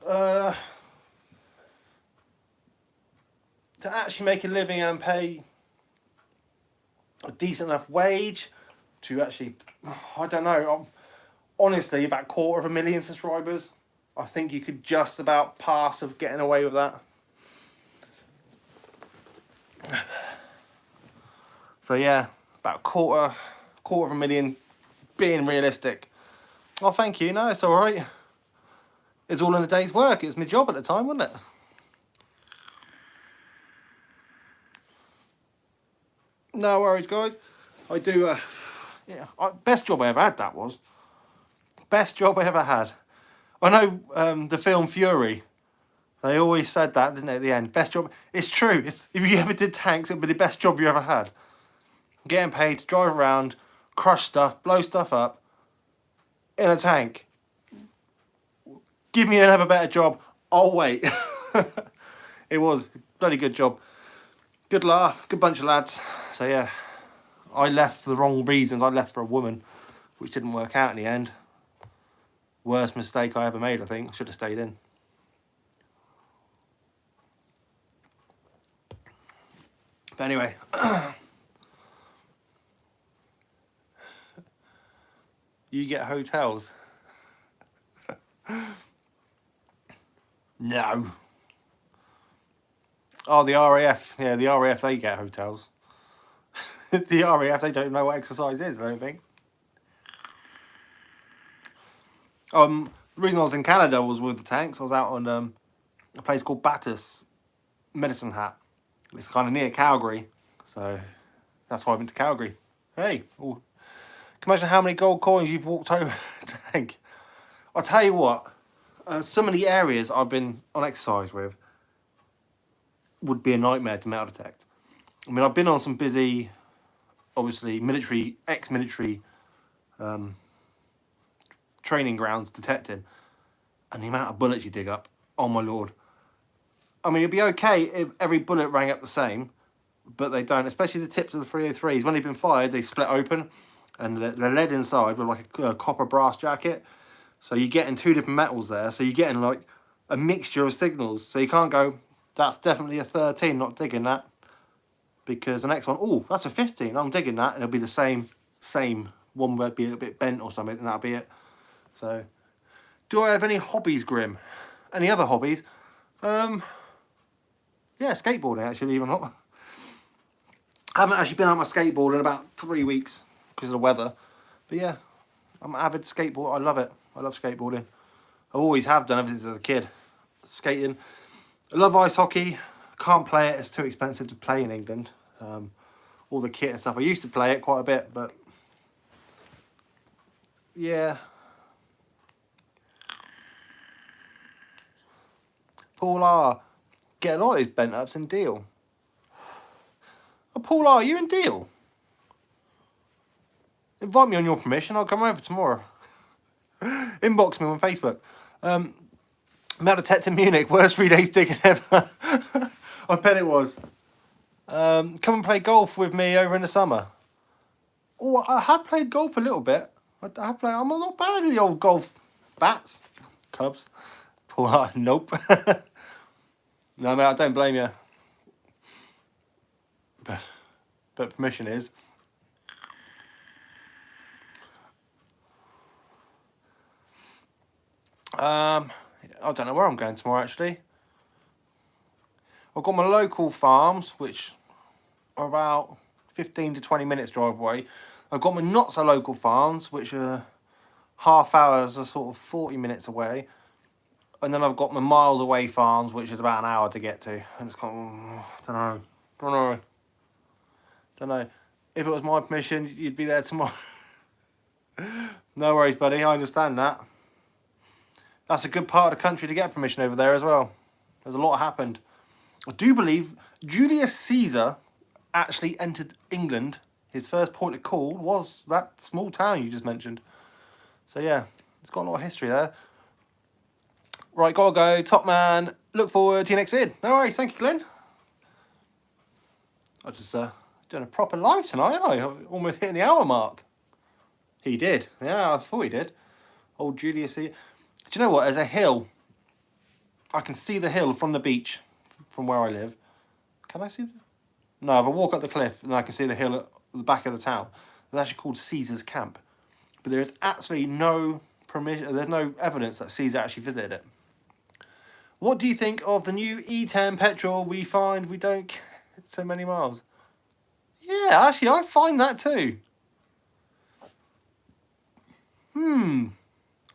To actually make a living and pay a decent enough wage to actually, I don't know, honestly, about 250,000 subscribers. I think you could just about pass of getting away with that. So yeah, about quarter of a million, being realistic. Oh, thank you. No, it's all right. It's all in a day's work. It was my job at the time, wasn't it? No worries, guys. I do. Yeah, best job I ever had. That was best job I ever had. I know the film Fury. They always said that, didn't they? At the end, best job. It's true. If you ever did tanks, it'd be the best job you ever had. Getting paid to drive around, crush stuff, blow stuff up in a tank. Give me another better job. I'll wait. It was a bloody good job. Good laugh. Good bunch of lads. So yeah, I left for the wrong reasons. I left for a woman, which didn't work out in the end. Worst mistake I ever made, I think. Should have stayed in. But anyway. You get hotels? No. Oh, the RAF. Yeah, the RAF, they get hotels. The RAF, they don't know what exercise is, I don't think. The reason I was in Canada was with the tanks. I was out on a place called Battus, Medicine Hat. It's kind of near Calgary, so that's why I went to Calgary. Hey, ooh. Can you imagine how many gold coins you've walked over a tank? I'll tell you what, some of the areas I've been on exercise with would be a nightmare to metal detect. I mean, I've been on some busy, obviously, ex-military training grounds detecting, and the amount of bullets you dig up, oh my lord. I mean, it'd be okay if every bullet rang up the same, but they don't, especially the tips of the 303s. When they've been fired, they split open, and the lead inside with like a copper brass jacket. So you're getting two different metals there. So you're getting like a mixture of signals. So you can't go, that's definitely a 13, not digging that. Because the next one, oh, that's a 15, I'm digging that. And it'll be the same. One would be a little bit bent or something, and that'll be it. So, do I have any hobbies, Grim? Any other hobbies? Yeah, skateboarding actually, even not. I haven't actually been on my skateboard in about 3 weeks because of the weather. But yeah, I'm an avid skateboarder. I love it. I love skateboarding. I always have done ever since I was a kid. Skating. I love ice hockey. Can't play it. It's too expensive to play in England. All the kit and stuff. I used to play it quite a bit, but yeah. Paul R. Get a lot of these bent ups in Deal. Oh, Paul R. You in Deal? Invite me on your permission. I'll come over tomorrow. Inbox me on Facebook. Metal detector Munich. Worst 3 days digging ever. I bet it was. Come and play golf with me over in the summer. Oh, I have played golf a little bit. I have played. I'm not bad with the old golf bats, clubs. Paul R. Nope. No, mate, I don't blame you. But permission is. I don't know where I'm going tomorrow, actually. I've got my local farms, which are about 15 to 20 minutes drive away. I've got my not so local farms, which are half hours, are sort of 40 minutes away. And then I've got my miles away farms, which is about an hour to get to. And it's kind of, don't know. If it was my permission, you'd be there tomorrow. No worries, buddy. I understand that. That's a good part of the country to get permission over there as well. There's a lot happened. I do believe Julius Caesar actually entered England. His first port of call was that small town you just mentioned. So yeah, it's got a lot of history there. Right, gotta go. Top man. Look forward to your next vid. No worries. Thank you, Glenn. I just doing a proper live tonight, aren't I? I'm almost hitting the hour mark. He did. Yeah, I thought he did. Old Julius Caesar. Do you know what? There's a hill. I can see the hill from the beach, from where I live. Can I see the... No, if I walk up the cliff, then I can see the hill at the back of the town. It's actually called Caesar's Camp. But there is absolutely no permission. There's no evidence that Caesar actually visited it. What do you think of the new E10 petrol we find we don't get so many miles? Yeah, actually, I find that too.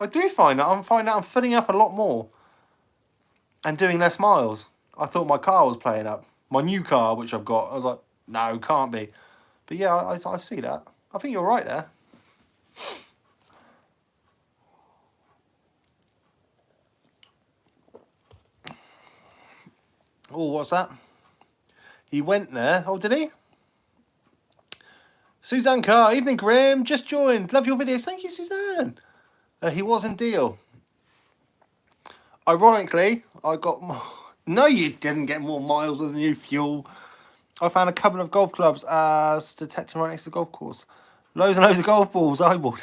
I do find that. I'm finding out I'm filling up a lot more and doing less miles. I thought my car was playing up. My new car, which I've got, I was like, no, can't be. But yeah, I see that. I think you're right there. Oh, what's that? He went there. Oh, did he? Suzanne Carr, evening Grim, just joined. Love your videos. Thank you, Suzanne. He was in deal. Ironically, I got more... No, you didn't get more miles with the new fuel. I found a couple of golf clubs as detecting right next to the golf course. Loads and loads of golf balls. I bought.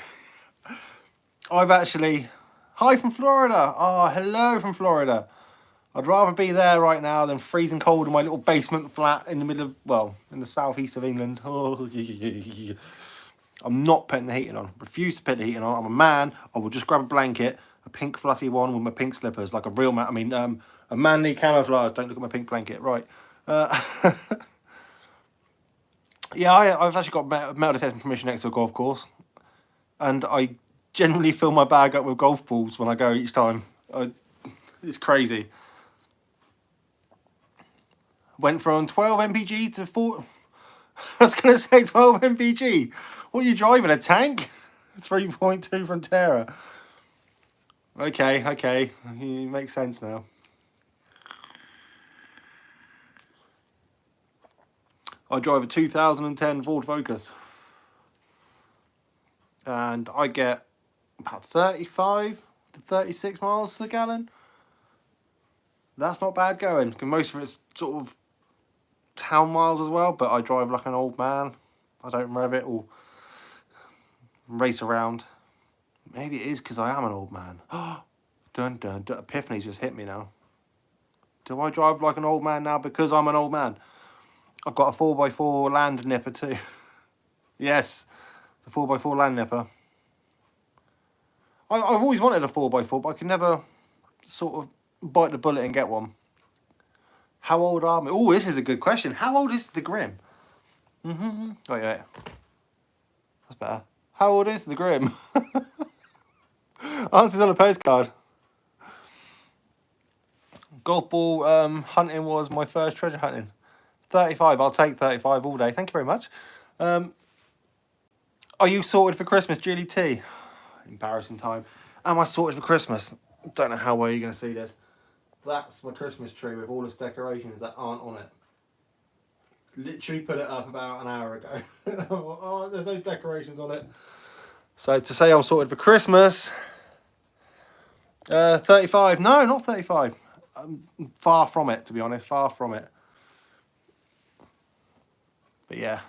I've actually... Hi from Florida. Oh, hello from Florida. I'd rather be there right now than freezing cold in my little basement flat in the middle of, well, in the southeast of England. Oh, I'm not putting the heating on. Refuse to put the heating on. I'm a man. I will just grab a blanket, a pink fluffy one with my pink slippers, like a real man. I mean, a manly camouflage. Don't look at my pink blanket. Right. Yeah, I've actually got metal detecting permission next to a golf course. And I generally fill my bag up with golf balls when I go each time. It's crazy. Went from 12 mpg to 4... I was going to say 12 mpg. What are you driving, a tank? 3.2 from Terra. Okay. It makes sense now. I drive a 2010 Ford Focus. And I get about 35 to 36 miles to the gallon. That's not bad going, because most of it's sort of town miles as well, but I drive like an old man. I don't rev it or race around. Maybe it is because I am an old man. Dun dun dun. Epiphany's just hit me now. Do I drive like an old man now because I'm an old man? I've got a 4x4 land nipper too. Yes, the 4x4 land nipper. I've always wanted a 4x4, but I could never sort of bite the bullet and get one. How old are we? Oh, this is a good question. How old is the Grim? Oh, yeah. That's better. How old is the Grim? Answers on a postcard. Golf ball hunting was my first treasure hunting. 35. I'll take 35 all day. Thank you very much. Are you sorted for Christmas, Julie T? Embarrassing time. Am I sorted for Christmas? Don't know how well you're going to see this. That's my Christmas tree with all its decorations that aren't on it. Literally put it up about an hour ago. Oh, there's no decorations on it. So to say I'm sorted for Christmas, 35. No, not 35. I'm far from it, to be honest. Far from it. But yeah.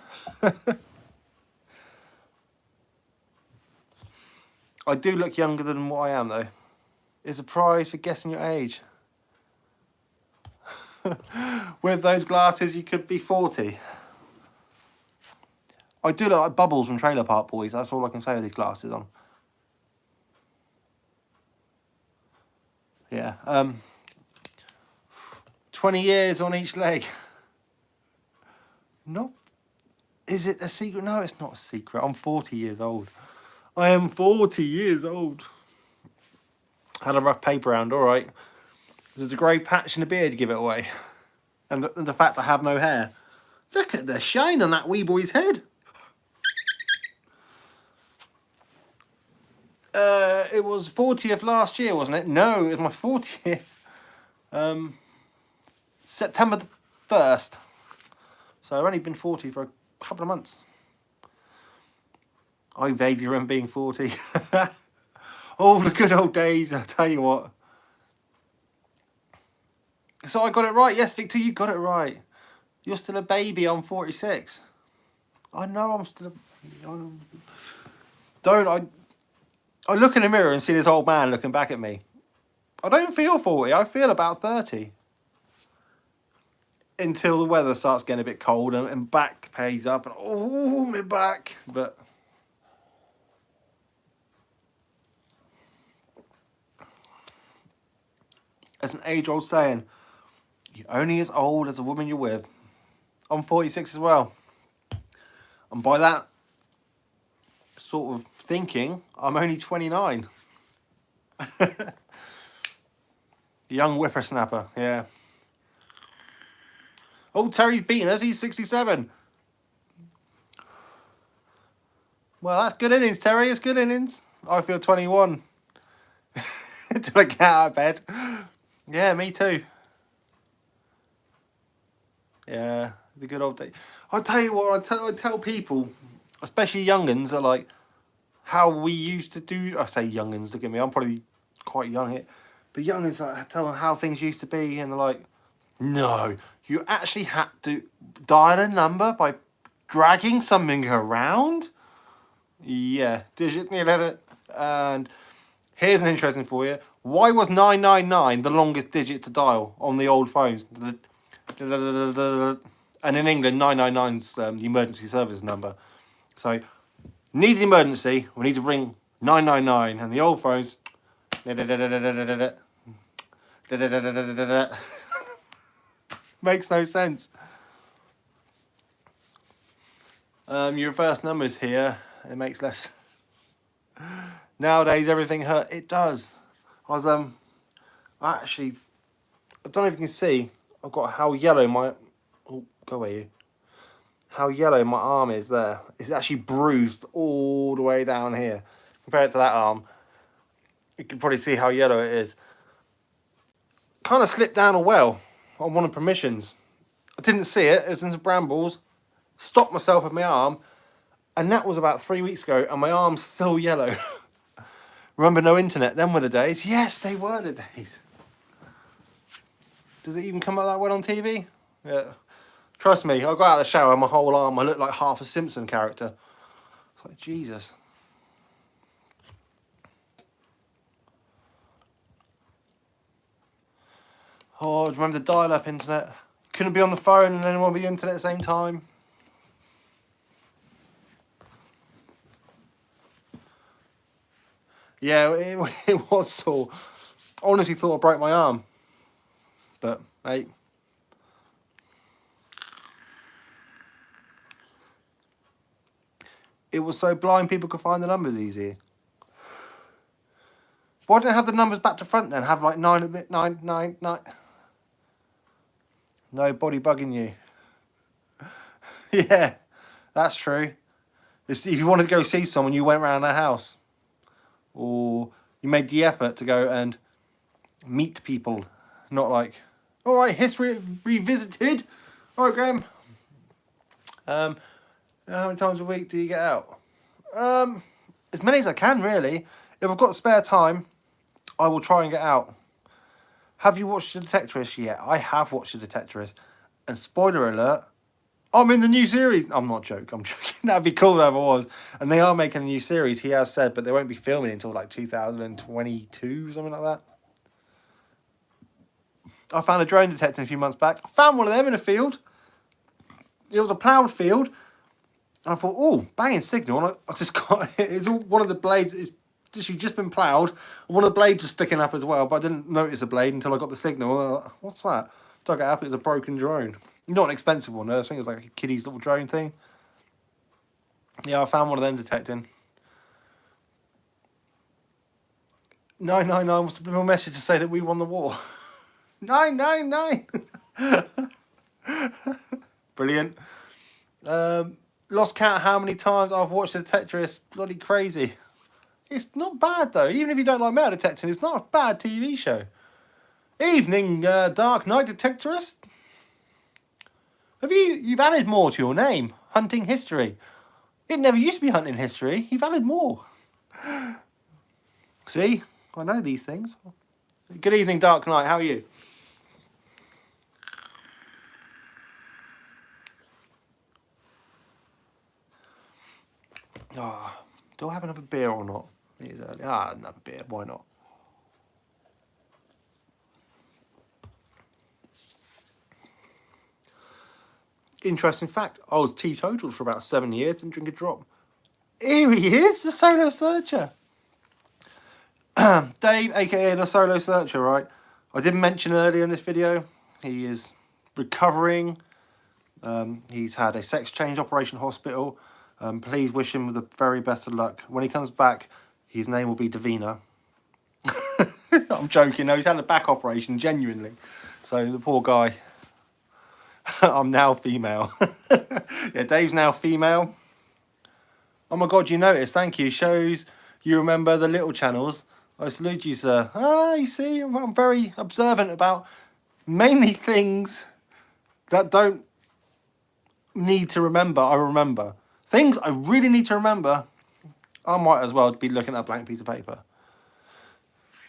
I do look younger than what I am, though. Is a prize for guessing your age. With those glasses, you could be 40. I do look like Bubbles from Trailer Park Boys. That's all I can say with these glasses on. Yeah. 20 years on each leg. No. Is it a secret? No, it's not a secret. I'm 40 years old. I am 40 years old. Had a rough paper round, all right. There's a grey patch in the beard to give it away. And the fact I have no hair. Look at the shine on that wee boy's head. It was 40th last year, wasn't it? No, it was my 40th. September the 1st. So I've only been 40 for a couple of months. I vaguely remember being 40. Oh, the good old days, I tell you what. So I got it right. Yes, Victor, you got it right. You're still a baby. I'm 46. I know I'm still I look in the mirror and see this old man looking back at me. I don't feel 40. I feel about 30. Until the weather starts getting a bit cold and back pays up. And oh, my back. But it's an age-old saying. You're only as old as the woman you're with. I'm 46 as well. And by that sort of thinking, I'm only 29. Young whippersnapper, yeah. Oh, Terry's beating us. He's 67. Well, that's good innings, Terry. It's good innings. I feel 21. Until I get out of bed. Yeah, me too. Yeah, the good old day. I'll tell you what, I tell people, especially young'uns, are like, how we used to do. I say young'uns, look at me, I'm probably quite young here. But young'uns, I tell them how things used to be, and they're like, no, you actually had to dial a number by dragging something around? Yeah, digit, and here's an interesting for you. Why was 999 the longest digit to dial on the old phones? And in England, 999's the emergency service number. So, need an emergency, we need to ring 999, and the old phones. Makes no sense. Your reverse numbers here, it makes less. Nowadays, everything hurt. It does. I don't know if you can see. I've got how yellow my... Oh, go away, you. How yellow my arm is there. It's actually bruised all the way down here. Compared to that arm, you can probably see how yellow it is. Kind of slipped down a well on one of permissions. I didn't see it. It was in some brambles. Stopped myself with my arm. And that was about 3 weeks ago. And my arm's still yellow. Remember no internet? Them were the days. Yes, they were the days. Does it even come out that well on TV? Yeah. Trust me, I got out of the shower, my whole arm, I look like half a Simpson character. It's like, Jesus. Oh, do you remember the dial-up internet? Couldn't be on the phone and then on the internet at the same time. Yeah, it was sore. I honestly thought I broke my arm. But, hey. It was so blind people could find the numbers easy. Why don't I have the numbers back to front then? Have like 9, 9, 9, 9. No body bugging you. Yeah, that's true. If you wanted to go see someone, you went around their house. Or you made the effort to go and meet people. Not like, all right, history revisited. All right, Graham. How many times a week do you get out? As many as I can, really. If I've got spare time, I will try and get out. Have you watched The Detectorist yet? I have watched The Detectorist. And spoiler alert, I'm in the new series. I'm not joking, I'm joking. That'd be cool if I was. And they are making a new series, he has said, but they won't be filming until like 2022, something like that. I found a drone detector a few months back. I found one of them in a field. It was a ploughed field. And I thought, oh, banging signal. And I just got it. It's all one of the blades. It's literally just been ploughed. One of the blades is sticking up as well. But I didn't notice the blade until I got the signal. And I was like, what's that? Dug it up. It's a broken drone. Not an expensive one. I think it's like a kiddie's little drone thing. Yeah, I found one of them detecting. 999 was the little message to say that we won the war. 999. Brilliant. Lost count how many times I've watched the Detector. It's bloody crazy. It's not bad though. Even if you don't like metal detecting, it's not a bad TV show. Evening, Dark Knight Detectorist. You've added more to your name? Hunting history. It never used to be hunting history. You've added more. See, I know these things. Good evening, Dark Knight. How are you? Do I have another beer or not? It is early. Another beer. Why not? Interesting fact. I was teetotal for about 7 years. Didn't drink a drop. Here he is, the Solo Searcher. Dave, aka the Solo Searcher, right? I didn't mention earlier in this video, he is recovering. He's had a sex change operation hospital. Please wish him the very best of luck. When he comes back, his name will be Davina. I'm joking. No, he's had a back operation, genuinely. So the poor guy. I'm now female. Yeah, Dave's now female. Oh my God, you noticed. Thank you. Shows you remember the little channels. I salute you, sir. You see, I'm very observant about mainly things that don't need to remember. I remember. Things I really need to remember, I might as well be looking at a blank piece of paper.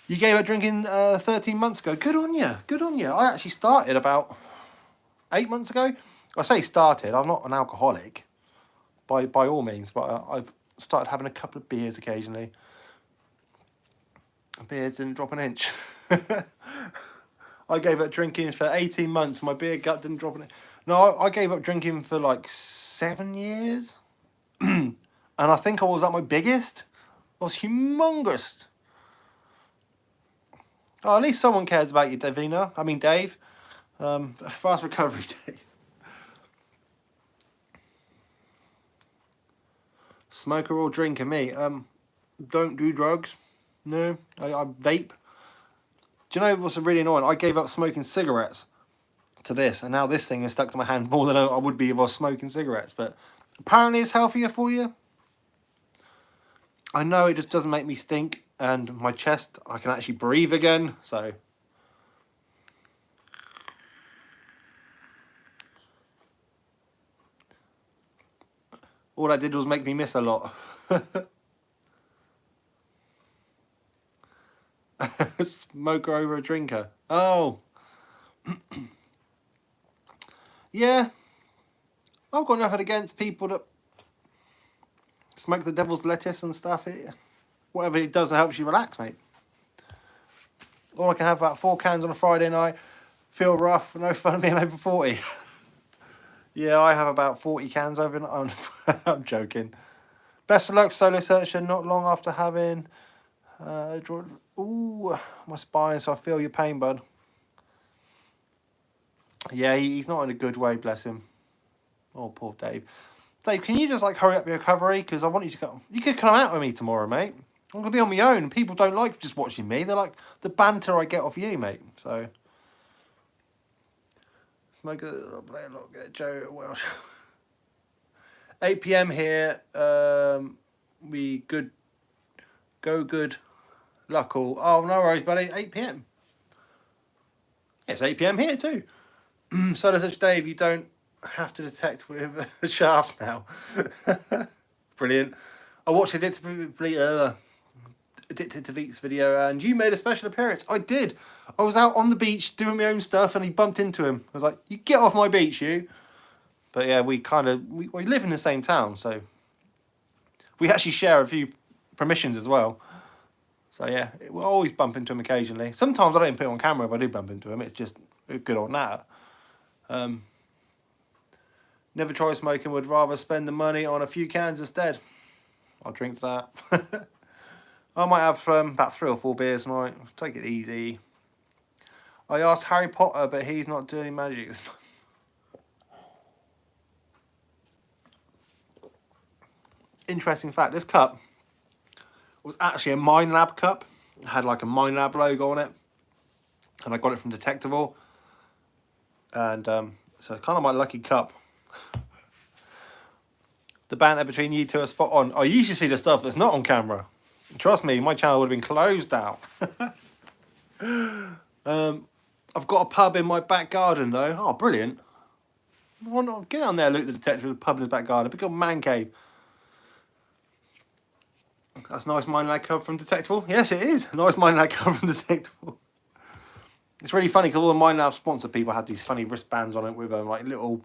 You gave up drinking 13 months ago. Good on you. Good on you. I actually started about 8 months ago. I say started. I'm not an alcoholic by all means, but I've started having a couple of beers occasionally. Beers didn't drop an inch. I gave up drinking for 18 months. My beer gut didn't drop an inch. No, I gave up drinking for like 7 years. And I think I was at my biggest. I was humongous. Oh, at least someone cares about you, Davina. I mean, Dave. Fast recovery, Dave. Smoker or drinker, me. Don't do drugs. No, I vape. Do you know what's really annoying? I gave up smoking cigarettes to this, and now this thing is stuck to my hand more than I would be if I was smoking cigarettes. But apparently it's healthier for you. I know it just doesn't make me stink, and my chest, I can actually breathe again, so. All that did was make me miss a lot. Smoker over a drinker. Oh. Yeah. I've got nothing against people that smoke the devil's lettuce and stuff. Whatever it does, it helps you relax, mate. Or I can have about 4 cans on a Friday night, feel rough, no fun being over 40. Yeah, I have about 40 cans over. I'm joking. Best of luck, Solo Searcher. Not long after having ooh, my spine, so I feel your pain, bud. Yeah, he's not in a good way, bless him. Oh, poor Dave. Dave, can you just like hurry up your recovery? Because I want you to come. You could come out with me tomorrow, mate. I'm gonna be on my own. People don't like just watching me. They like the banter I get off you, mate. So. Smoker, play a lot, get Joe Welsh. 8 PM here. We good. Go good. Luck all. Oh, no worries, buddy. 8 PM. It's 8 PM here too. So does such Dave. You don't have to detect with a shaft now. Brilliant. I watched Addicted to Veek's video, and you made a special appearance. I did. I was out on the beach doing my own stuff, and he bumped into him. I was like, "You get off my beach, you!" But yeah, we live in the same town, so we actually share a few permissions as well. So yeah, we'll always bump into him occasionally. Sometimes I don't put it on camera if I do bump into him. It's just a good old natter. Never try smoking. Would rather spend the money on a few cans instead. I'll drink that. I might have about 3 or 4 beers tonight. Take it easy. I asked Harry Potter, but he's not doing magic. Interesting fact, this cup was actually a Mind Lab cup. It had like a Minelab logo on it, and I got it from Detectival. And so kind of my lucky cup. The banter between you two are spot on. I usually see the stuff that's not on camera. Trust me, my channel would have been closed down. I've got a pub in my back garden though. Oh, brilliant. Why not get on there, Luke the Detective, with a pub in his back garden. A big old man cave. That's a nice Minelab cover from Detectival. Yes, it is. A nice Minelab cover from Detectival. It's really funny because all the Minelab sponsor people had these funny wristbands on it with like little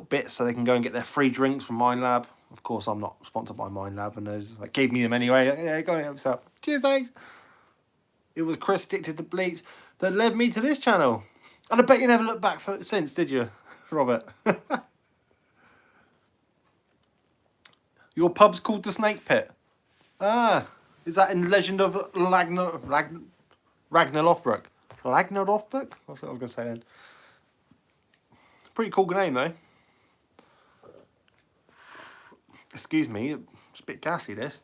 bits so they can go and get their free drinks from Minelab. Of course, I'm not sponsored by Minelab, and they like, gave me them anyway. Like, yeah, go and help yourself. Cheers, thanks. It was Chris Addicted to Bleeps that led me to this channel. And I bet you never looked back since, did you, Robert? Your pub's called the Snake Pit. Ah, is that in Legend of Ragnar Lothbrok? Ragnar Lothbrok? That's what I was going to say then. Pretty cool name though. Excuse me, it's a bit gassy this.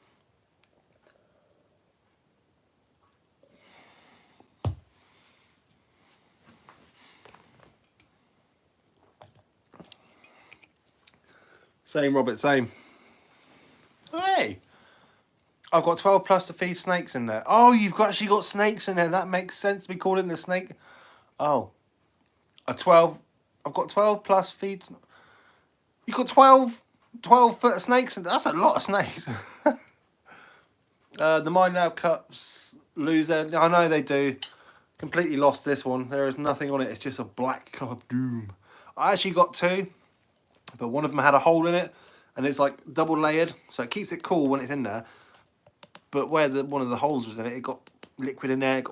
Same, Robert, same. Hey! I've got 12 plus to feed snakes in there. Oh, you've actually got snakes in there. That makes sense to be calling the snake. Oh. A 12. I've got 12 plus feeds. You've got 12 foot of snakes in there. That's a lot of snakes. The Minelab Cups lose their... I know they do. Completely lost this one. There is nothing on it. It's just a black cup of doom. I actually got 2. But one of them had a hole in it. And it's like double layered. So it keeps it cool when it's in there. But where one of the holes was in it, it got liquid in there.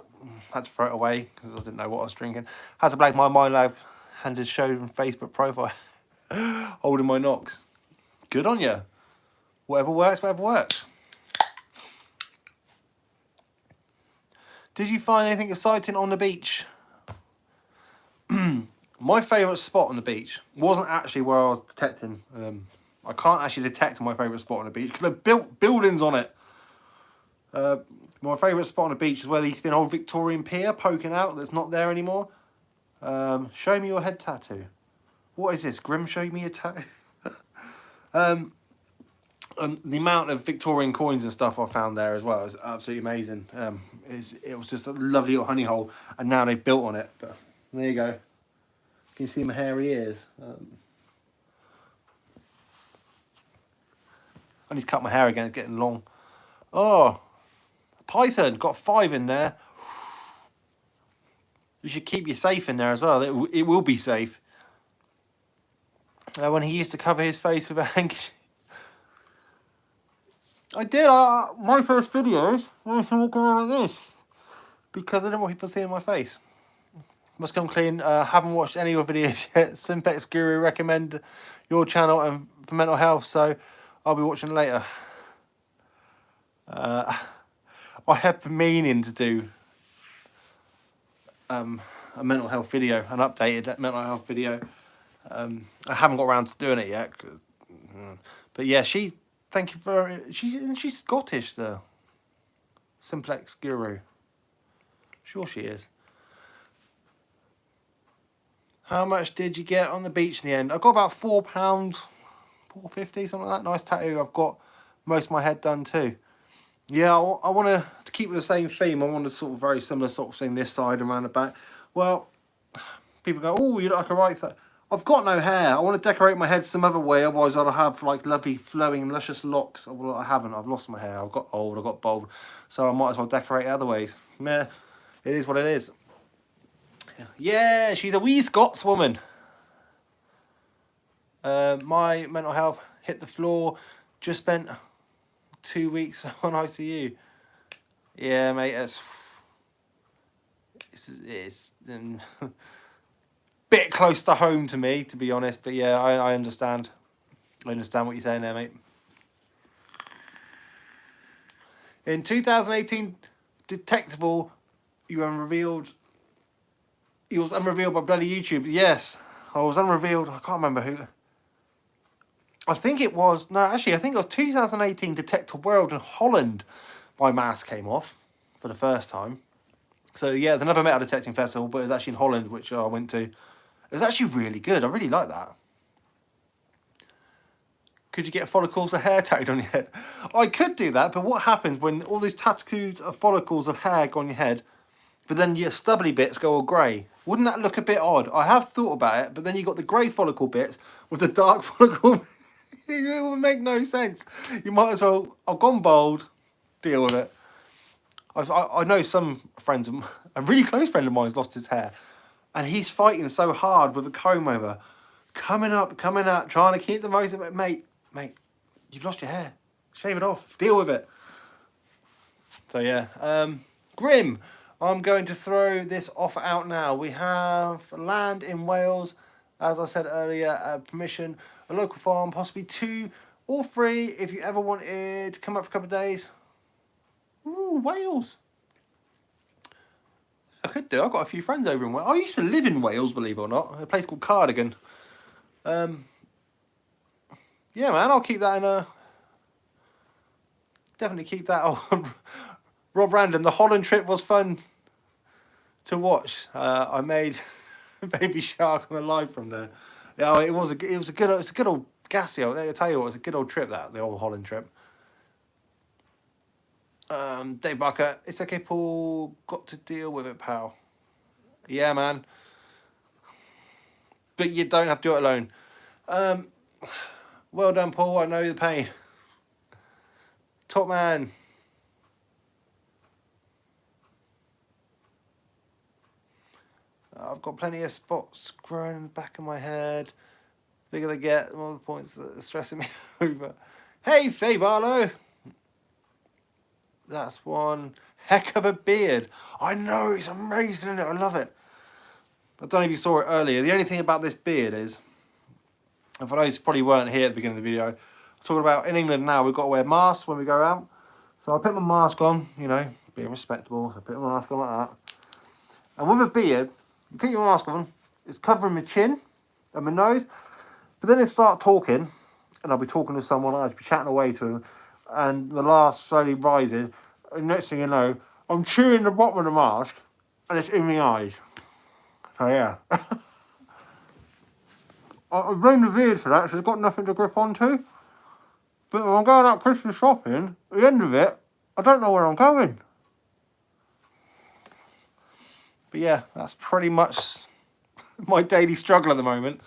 Had to throw it away because I didn't know what I was drinking. Had to black my Minelab handed show on Facebook profile. Holding my knocks. Good on you. Whatever works, whatever works. Did you find anything exciting on the beach? My favourite spot on the beach wasn't actually where I was detecting. I can't actually detect my favourite spot on the beach because they've built buildings on it. My favourite spot on the beach is where there used to be an old Victorian pier poking out that's not there anymore. Show me your head tattoo. What is this? Grim, show me your tattoo. And the amount of Victorian coins and stuff I found there as well is absolutely amazing. It was just a lovely little honey hole, and now they've built on it. But there you go. Can you see my hairy ears? I need to cut my hair again. It's getting long. Oh, python, got 5 in there. You should keep your safe in there as well. It will be safe. When he used to cover his face with a handkerchief. I did. My first videos, I used to walk around like this because I didn't want people seeing my face. Must come clean. Haven't watched any of your videos yet. Simpex Guru recommend your channel and for mental health, so I'll be watching later. I have been meaning to do a mental health video, an updated mental health video. I haven't got around to doing it yet, but yeah, thank you for. She's Scottish though. Simplex Guru. Sure she is. How much did you get on the beach in the end? I got about £4, £4.50, something like that. Nice tattoo. I've got most of my head done too. Yeah, I want to keep with the same theme. I want a sort of very similar sort of thing this side and around the back. Well, people go, oh, you look like a right thing. I've got no hair. I want to decorate my head some other way. Otherwise, I'll have like lovely, flowing, luscious locks. Well, I haven't. I've lost my hair. I've got old. I've got bald. So I might as well decorate other ways. Meh. It is what it is. Yeah, she's a wee Scotswoman. My mental health hit the floor. Just spent 2 weeks on ICU. Yeah, mate. It's bit close to home to me, to be honest. But yeah, I understand. I understand what you're saying there, mate. In 2018, Detectival, you was unrevealed by bloody YouTube. Yes, I was unrevealed. I can't remember who. I think it was 2018 Detective World in Holland. My mask came off. for the first time. So yeah, it's another metal detecting festival, but it was actually in Holland, which I went to. It was actually really good. I really like that. Could you get follicles of hair tattooed on your head? I could do that, but what happens when all these tattoos of follicles of hair go on your head, but then your stubbly bits go all grey? Wouldn't that look a bit odd? I have thought about it, but then you got the grey follicle bits with the dark follicle. It would make no sense. You might as well. I've gone bald. Deal with it. I know some friends, a really close friend of mine's lost his hair, and he's fighting so hard with a comb over, coming up, trying to keep the most of it, mate, you've lost your hair. Shave it off. Deal with it. So yeah, Grim. I'm going to throw this offer out now. We have land in Wales, as I said earlier, permission, a local farm, possibly 2 or 3 if you ever wanted to come up for a couple of days. Ooh, Wales. I could do. I've got a few friends over in Wales. I used to live in Wales, believe it or not, a place called Cardigan. Yeah, man, I'll keep that in a... Definitely keep that on. Rob Random, the Holland trip was fun to watch. I made Baby Shark on a live from there. Yeah, it was a good old gassy old. I tell you what, it was a good old trip, that the old Holland trip. Dave Barker, it's okay, Paul. Got to deal with it, pal. Yeah, man. But you don't have to do it alone. Well done, Paul. I know the pain. Top man. I've got plenty of spots growing in the back of my head. The bigger they get, the more the points that are stressing me over. Hey, Faye Barlow. That's one heck of a beard. I know, it's amazing, isn't it? I love it. I don't know if you saw it earlier. The only thing about this beard is, and for those who probably weren't here at the beginning of the video, I was talking about in England now, we've got to wear masks when we go out. So I put my mask on, you know, being respectable. So I put my mask on like that. And with a beard, you put your mask on, it's covering my chin and my nose. But then I start talking, and I'll be talking to someone, I'll be chatting away to them, and the laugh slowly rises. And next thing you know, I'm chewing the bottom of the mask, and it's in my eyes. So yeah. I blame the beard for that, because it's got nothing to grip onto. But when I'm going out Christmas shopping, at the end of it, I don't know where I'm going. But yeah, that's pretty much my daily struggle at the moment.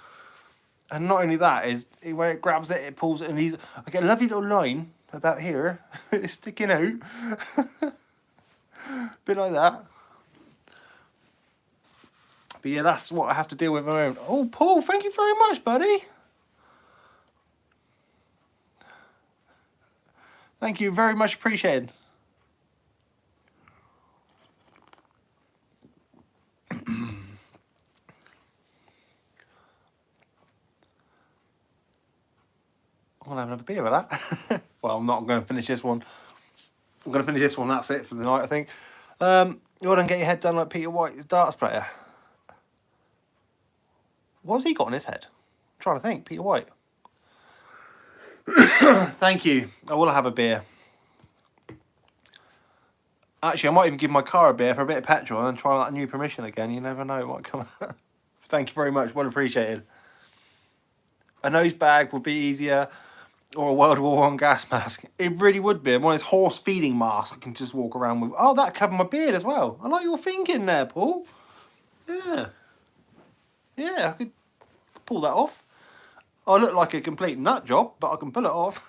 And not only that, is where it grabs it, it pulls it, and I get a lovely little line about here. It's sticking out. Bit like that. But yeah, that's what I have to deal with at the moment. Oh, Paul, thank you very much, buddy. Thank you, very much appreciated. I'm going to have another beer with that. Well, I'm not going to finish this one. I'm going to finish this one, that's it for the night, I think. You want to get your head done like Peter White, his darts player. What's he got on his head? I'm trying to think, Peter White. Thank you. I will have a beer. Actually, I might even give my car a beer for a bit of petrol and try that new permission again. You never know what might come. Thank you very much. Well appreciated. A nose bag would be easier, or a World War I gas mask. It really would be. One of those horse feeding masks I can just walk around with. Oh, that covered my beard as well. I like your thinking there, Paul. Yeah. Yeah, I could pull that off. I look like a complete nut job, but I can pull it off.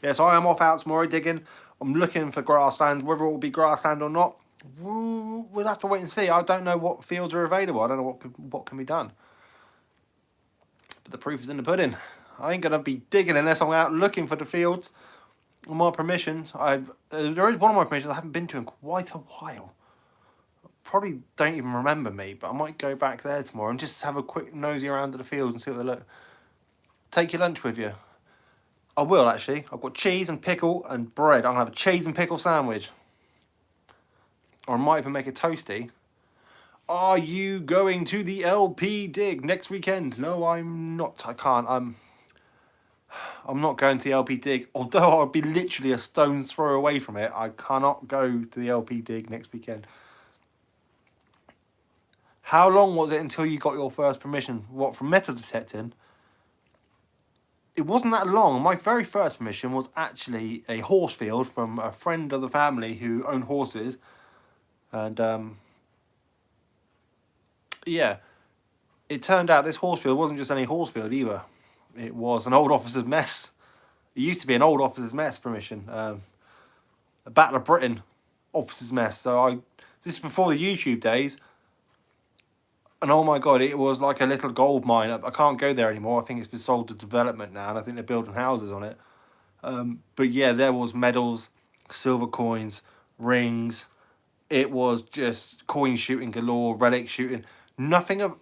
Yeah, so I am off out tomorrow digging. I'm looking for grassland. Whether it will be grassland or not, we'll have to wait and see. I don't know what fields are available. I don't know what can be done. But the proof is in the pudding. I ain't going to be digging unless I'm out looking for the fields. On my permissions, there is one of my permissions I haven't been to in quite a while. Probably don't even remember me, but I might go back there tomorrow and just have a quick nosy around at the fields and see what they look. Take your lunch with you. I will, actually. I've got cheese and pickle and bread. I'm going to have a cheese and pickle sandwich. Or I might even make a toasty. Are you going to the LP dig next weekend? No, I'm not. I can't. I'm not going to the LP dig. Although I'd be literally a stone's throw away from it, I cannot go to the LP dig next weekend. How long was it until you got your first permission? What, from metal detecting? It wasn't that long. My very first permission was actually a horse field from a friend of the family who owned horses. And yeah, it turned out this horse field wasn't just any horse field either. It was an old officer's mess. It used to be an old officer's mess permission. A Battle of Britain officer's mess. So this is before the YouTube days. And oh my God, it was like a little gold mine. I can't go there anymore. I think it's been sold to development now, and I think they're building houses on it. But yeah, there was medals, silver coins, rings. It was just coin shooting galore, relic shooting. Nothing of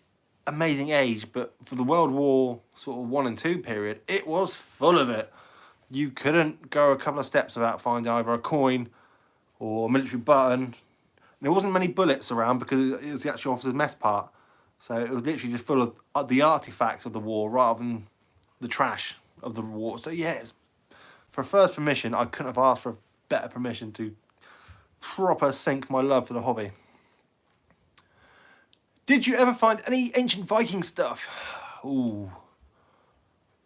amazing age, but for the World War sort of 1 and 2 period, it was full of it. You couldn't go a couple of steps without finding either a coin or a military button. And there wasn't many bullets around because it was the actual officer's mess part. So it was literally just full of the artifacts of the war rather than the trash of the war. So yeah, for a first permission, I couldn't have asked for a better permission to proper sink my love for the hobby. Did you ever find any ancient Viking stuff? Ooh.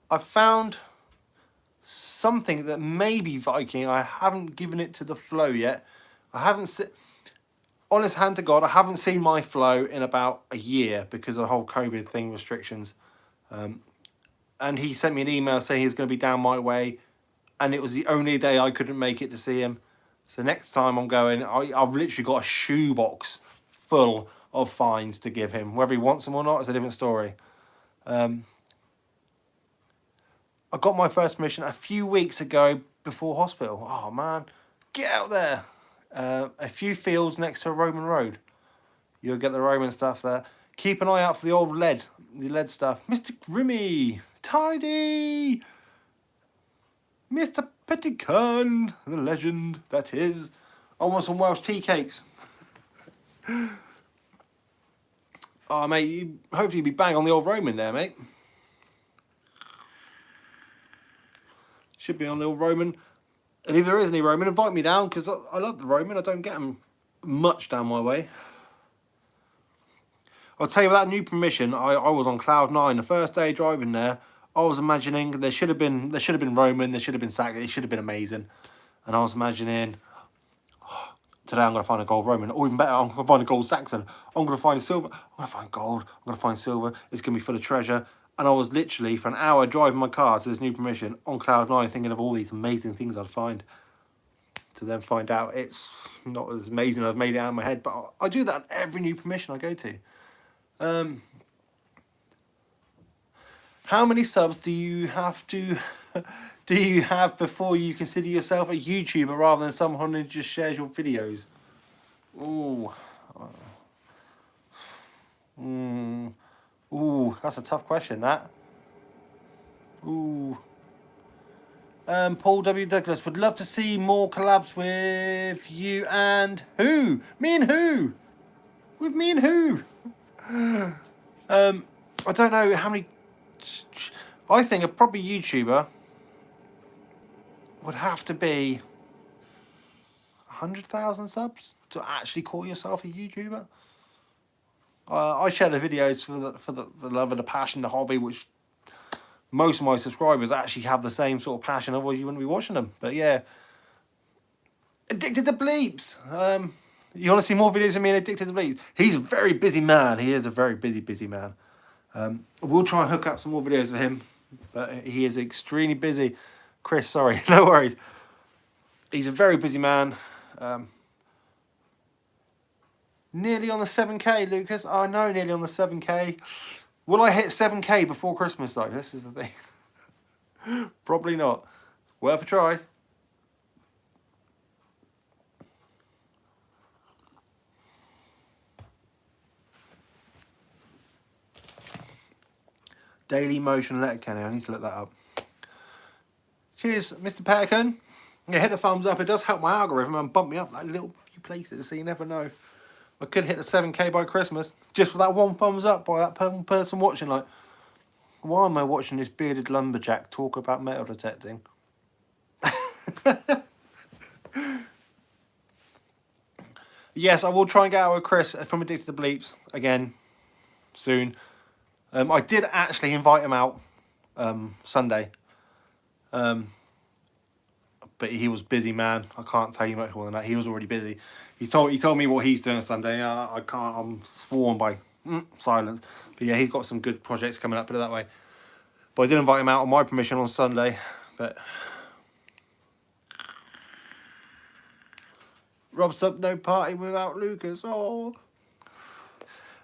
I found something that may be Viking. I haven't given it to the flow yet. I haven't honest hand to God, I haven't seen my flow in about a year because of the whole COVID thing, restrictions. And he sent me an email saying he was going to be down my way, and it was the only day I couldn't make it to see him. So next time I'm going, I've literally got a shoebox full of finds to give him. Whether he wants them or not is a different story. I got my first permission a few weeks ago before hospital. Oh man, get out there. A few fields next to a Roman road. You'll get the Roman stuff there. Keep an eye out for the old lead, the lead stuff. Mr. Grimmy, Tidy, Mr. Pettican, the legend that is. I want some Welsh tea cakes. Oh mate, hopefully you'll be bang on the old Roman there, mate. Should be on the old Roman. And if there is any Roman, invite me down, because I love the Roman. I don't get them much down my way. I'll tell you, with that new permission, I was on cloud 9. The first day driving there, I was imagining there should have been Roman, there should have been Saxon, it should have been amazing. And I was imagining, oh, today I'm going to find a gold Roman, or even better, I'm going to find a gold Saxon. I'm going to find a silver, I'm going to find gold, I'm going to find silver, it's going to be full of treasure. And I was literally, for an hour, driving my car to this new permission on cloud 9, thinking of all these amazing things I'd find. To then find out it's not as amazing as I've made it out of my head. But I do that on every new permission I go to. How many subs do you have before you consider yourself a YouTuber rather than someone who just shares your videos? Ooh. Ooh, that's a tough question, that. Ooh. Paul W. Douglas would love to see more collabs with you and who? Me and who? With me and who? I don't know how many. I think a proper YouTuber would have to be 100,000 subs to actually call yourself a YouTuber. I share the videos for the love and the passion, the hobby, which most of my subscribers actually have the same sort of passion, otherwise you wouldn't be watching them. But yeah, Addicted to Bleeps. You want to see more videos of me and Addicted to Bleeps? He's a very busy man. He is a very busy man. We'll try and hook up some more videos of him, but he is extremely busy. Chris, sorry, no worries. He's a very busy man. Nearly on the 7K, Lucas. I know, nearly on the 7K. Will I hit 7K before Christmas, though? This is the thing. Probably not. Worth a try. Daily Motion Letterkenny. I need to look that up. Cheers, Mr. Pettican. Yeah, hit the thumbs up. It does help my algorithm and bump me up like little few places, so you never know I could hit the 7K by Christmas just for that one thumbs up by that person watching. Like, why am I watching this bearded lumberjack talk about metal detecting? Yes, I will try and get out with Chris from Addicted to Bleeps again soon. I did actually invite him out Sunday. But he was busy, man. I can't tell you much more than that. He was already busy. He told me what he's doing on Sunday. I can't. I'm sworn by silence. But yeah, he's got some good projects coming up. Put it that way. But I did invite him out on my permission on Sunday. But Rob's up, no party without Lucas. Oh.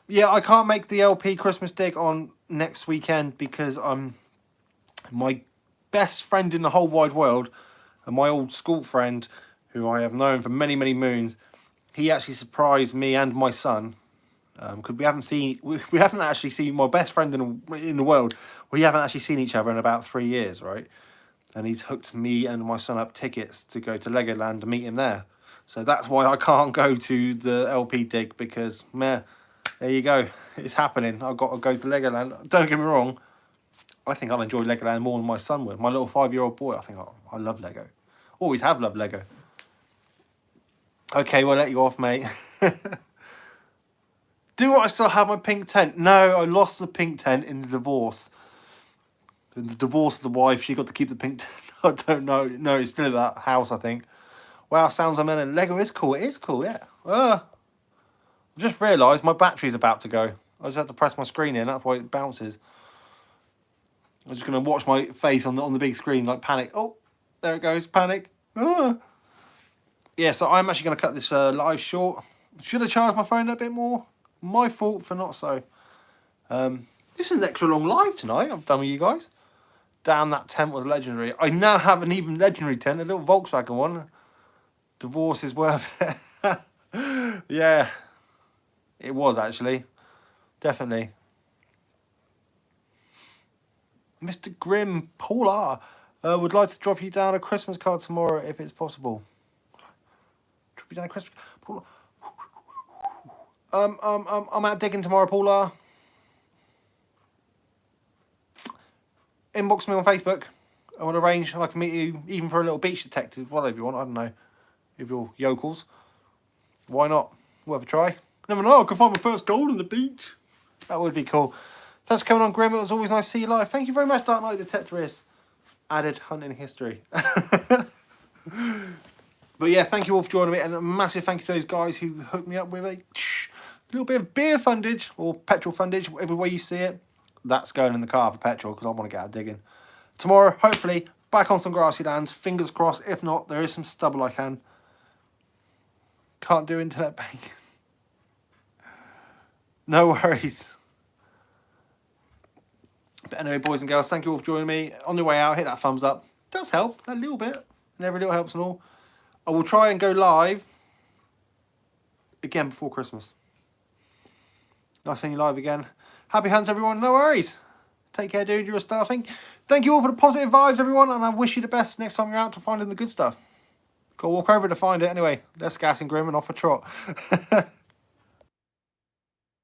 Yeah, I can't make the LP Christmas dig on next weekend because my best friend in the whole wide world, and my old school friend, who I have known for many, many moons, he actually surprised me and my son, because we haven't actually seen my best friend in the world. We haven't actually seen each other in about 3 years, right? And he's hooked me and my son up tickets to go to Legoland to meet him there. So that's why I can't go to the LP dig, because meh, there you go, it's happening. I've got to go to Legoland. Don't get me wrong, I think I'll enjoy Legoland more than my son will. My little 5-year-old boy, I think I love Lego. Always have loved Lego. Okay, we'll let you off, mate. Do I still have my pink tent? No, I lost the pink tent in the divorce. In the divorce of the wife, she got to keep the pink tent. I don't know. No, it's still at that house, I think. Wow, sounds amazing. Lego is cool. It is cool, yeah. I've just realised my battery's about to go. I just have to press my screen in. That's why it bounces. I'm just going to watch my face on the big screen, like panic. Oh, there it goes, panic. Yeah, so I'm actually going to cut this live short. Should have charged my phone a bit more. My fault for not so. This is an extra long live tonight I've done with you guys. Damn, that tent was legendary. I now have an even legendary tent, a little Volkswagen one. Divorce is worth it. Yeah, it was actually. Definitely. Mr. Grimm, Paul R. Would like to drop you down a Christmas card tomorrow if it's possible. Drop you down a Christmas card. Paul R. I'm out digging tomorrow, Paul R. Inbox me on Facebook. I want to arrange and I can meet you even for a little beach detective, whatever you want. I don't know. If you're yokels. Why not? We'll have a try. Never know, I could find my first gold on the beach. That would be cool. Thanks for coming on, Grim. It was always nice to see you live. Thank you very much, Dark Knight Detectorist. Added hunting history. But yeah, thank you all for joining me. And a massive thank you to those guys who hooked me up with a little bit of beer fundage or petrol fundage, whatever way you see it. That's going in the car for petrol because I want to get out digging. Tomorrow, hopefully, back on some grassy lands. Fingers crossed. If not, there is some stubble I can. Can't do internet banking. No worries. But anyway, boys and girls, thank you all for joining me. On your way out, hit that thumbs up. It does help, a little bit. And every little helps and all. I will try and go live again before Christmas. Nice seeing you live again. Happy hunts, everyone. No worries. Take care, dude. You're a star. Thank you all for the positive vibes, everyone. And I wish you the best next time you're out to finding the good stuff. Got to walk over to find it anyway. Let's gas and grim and off a trot.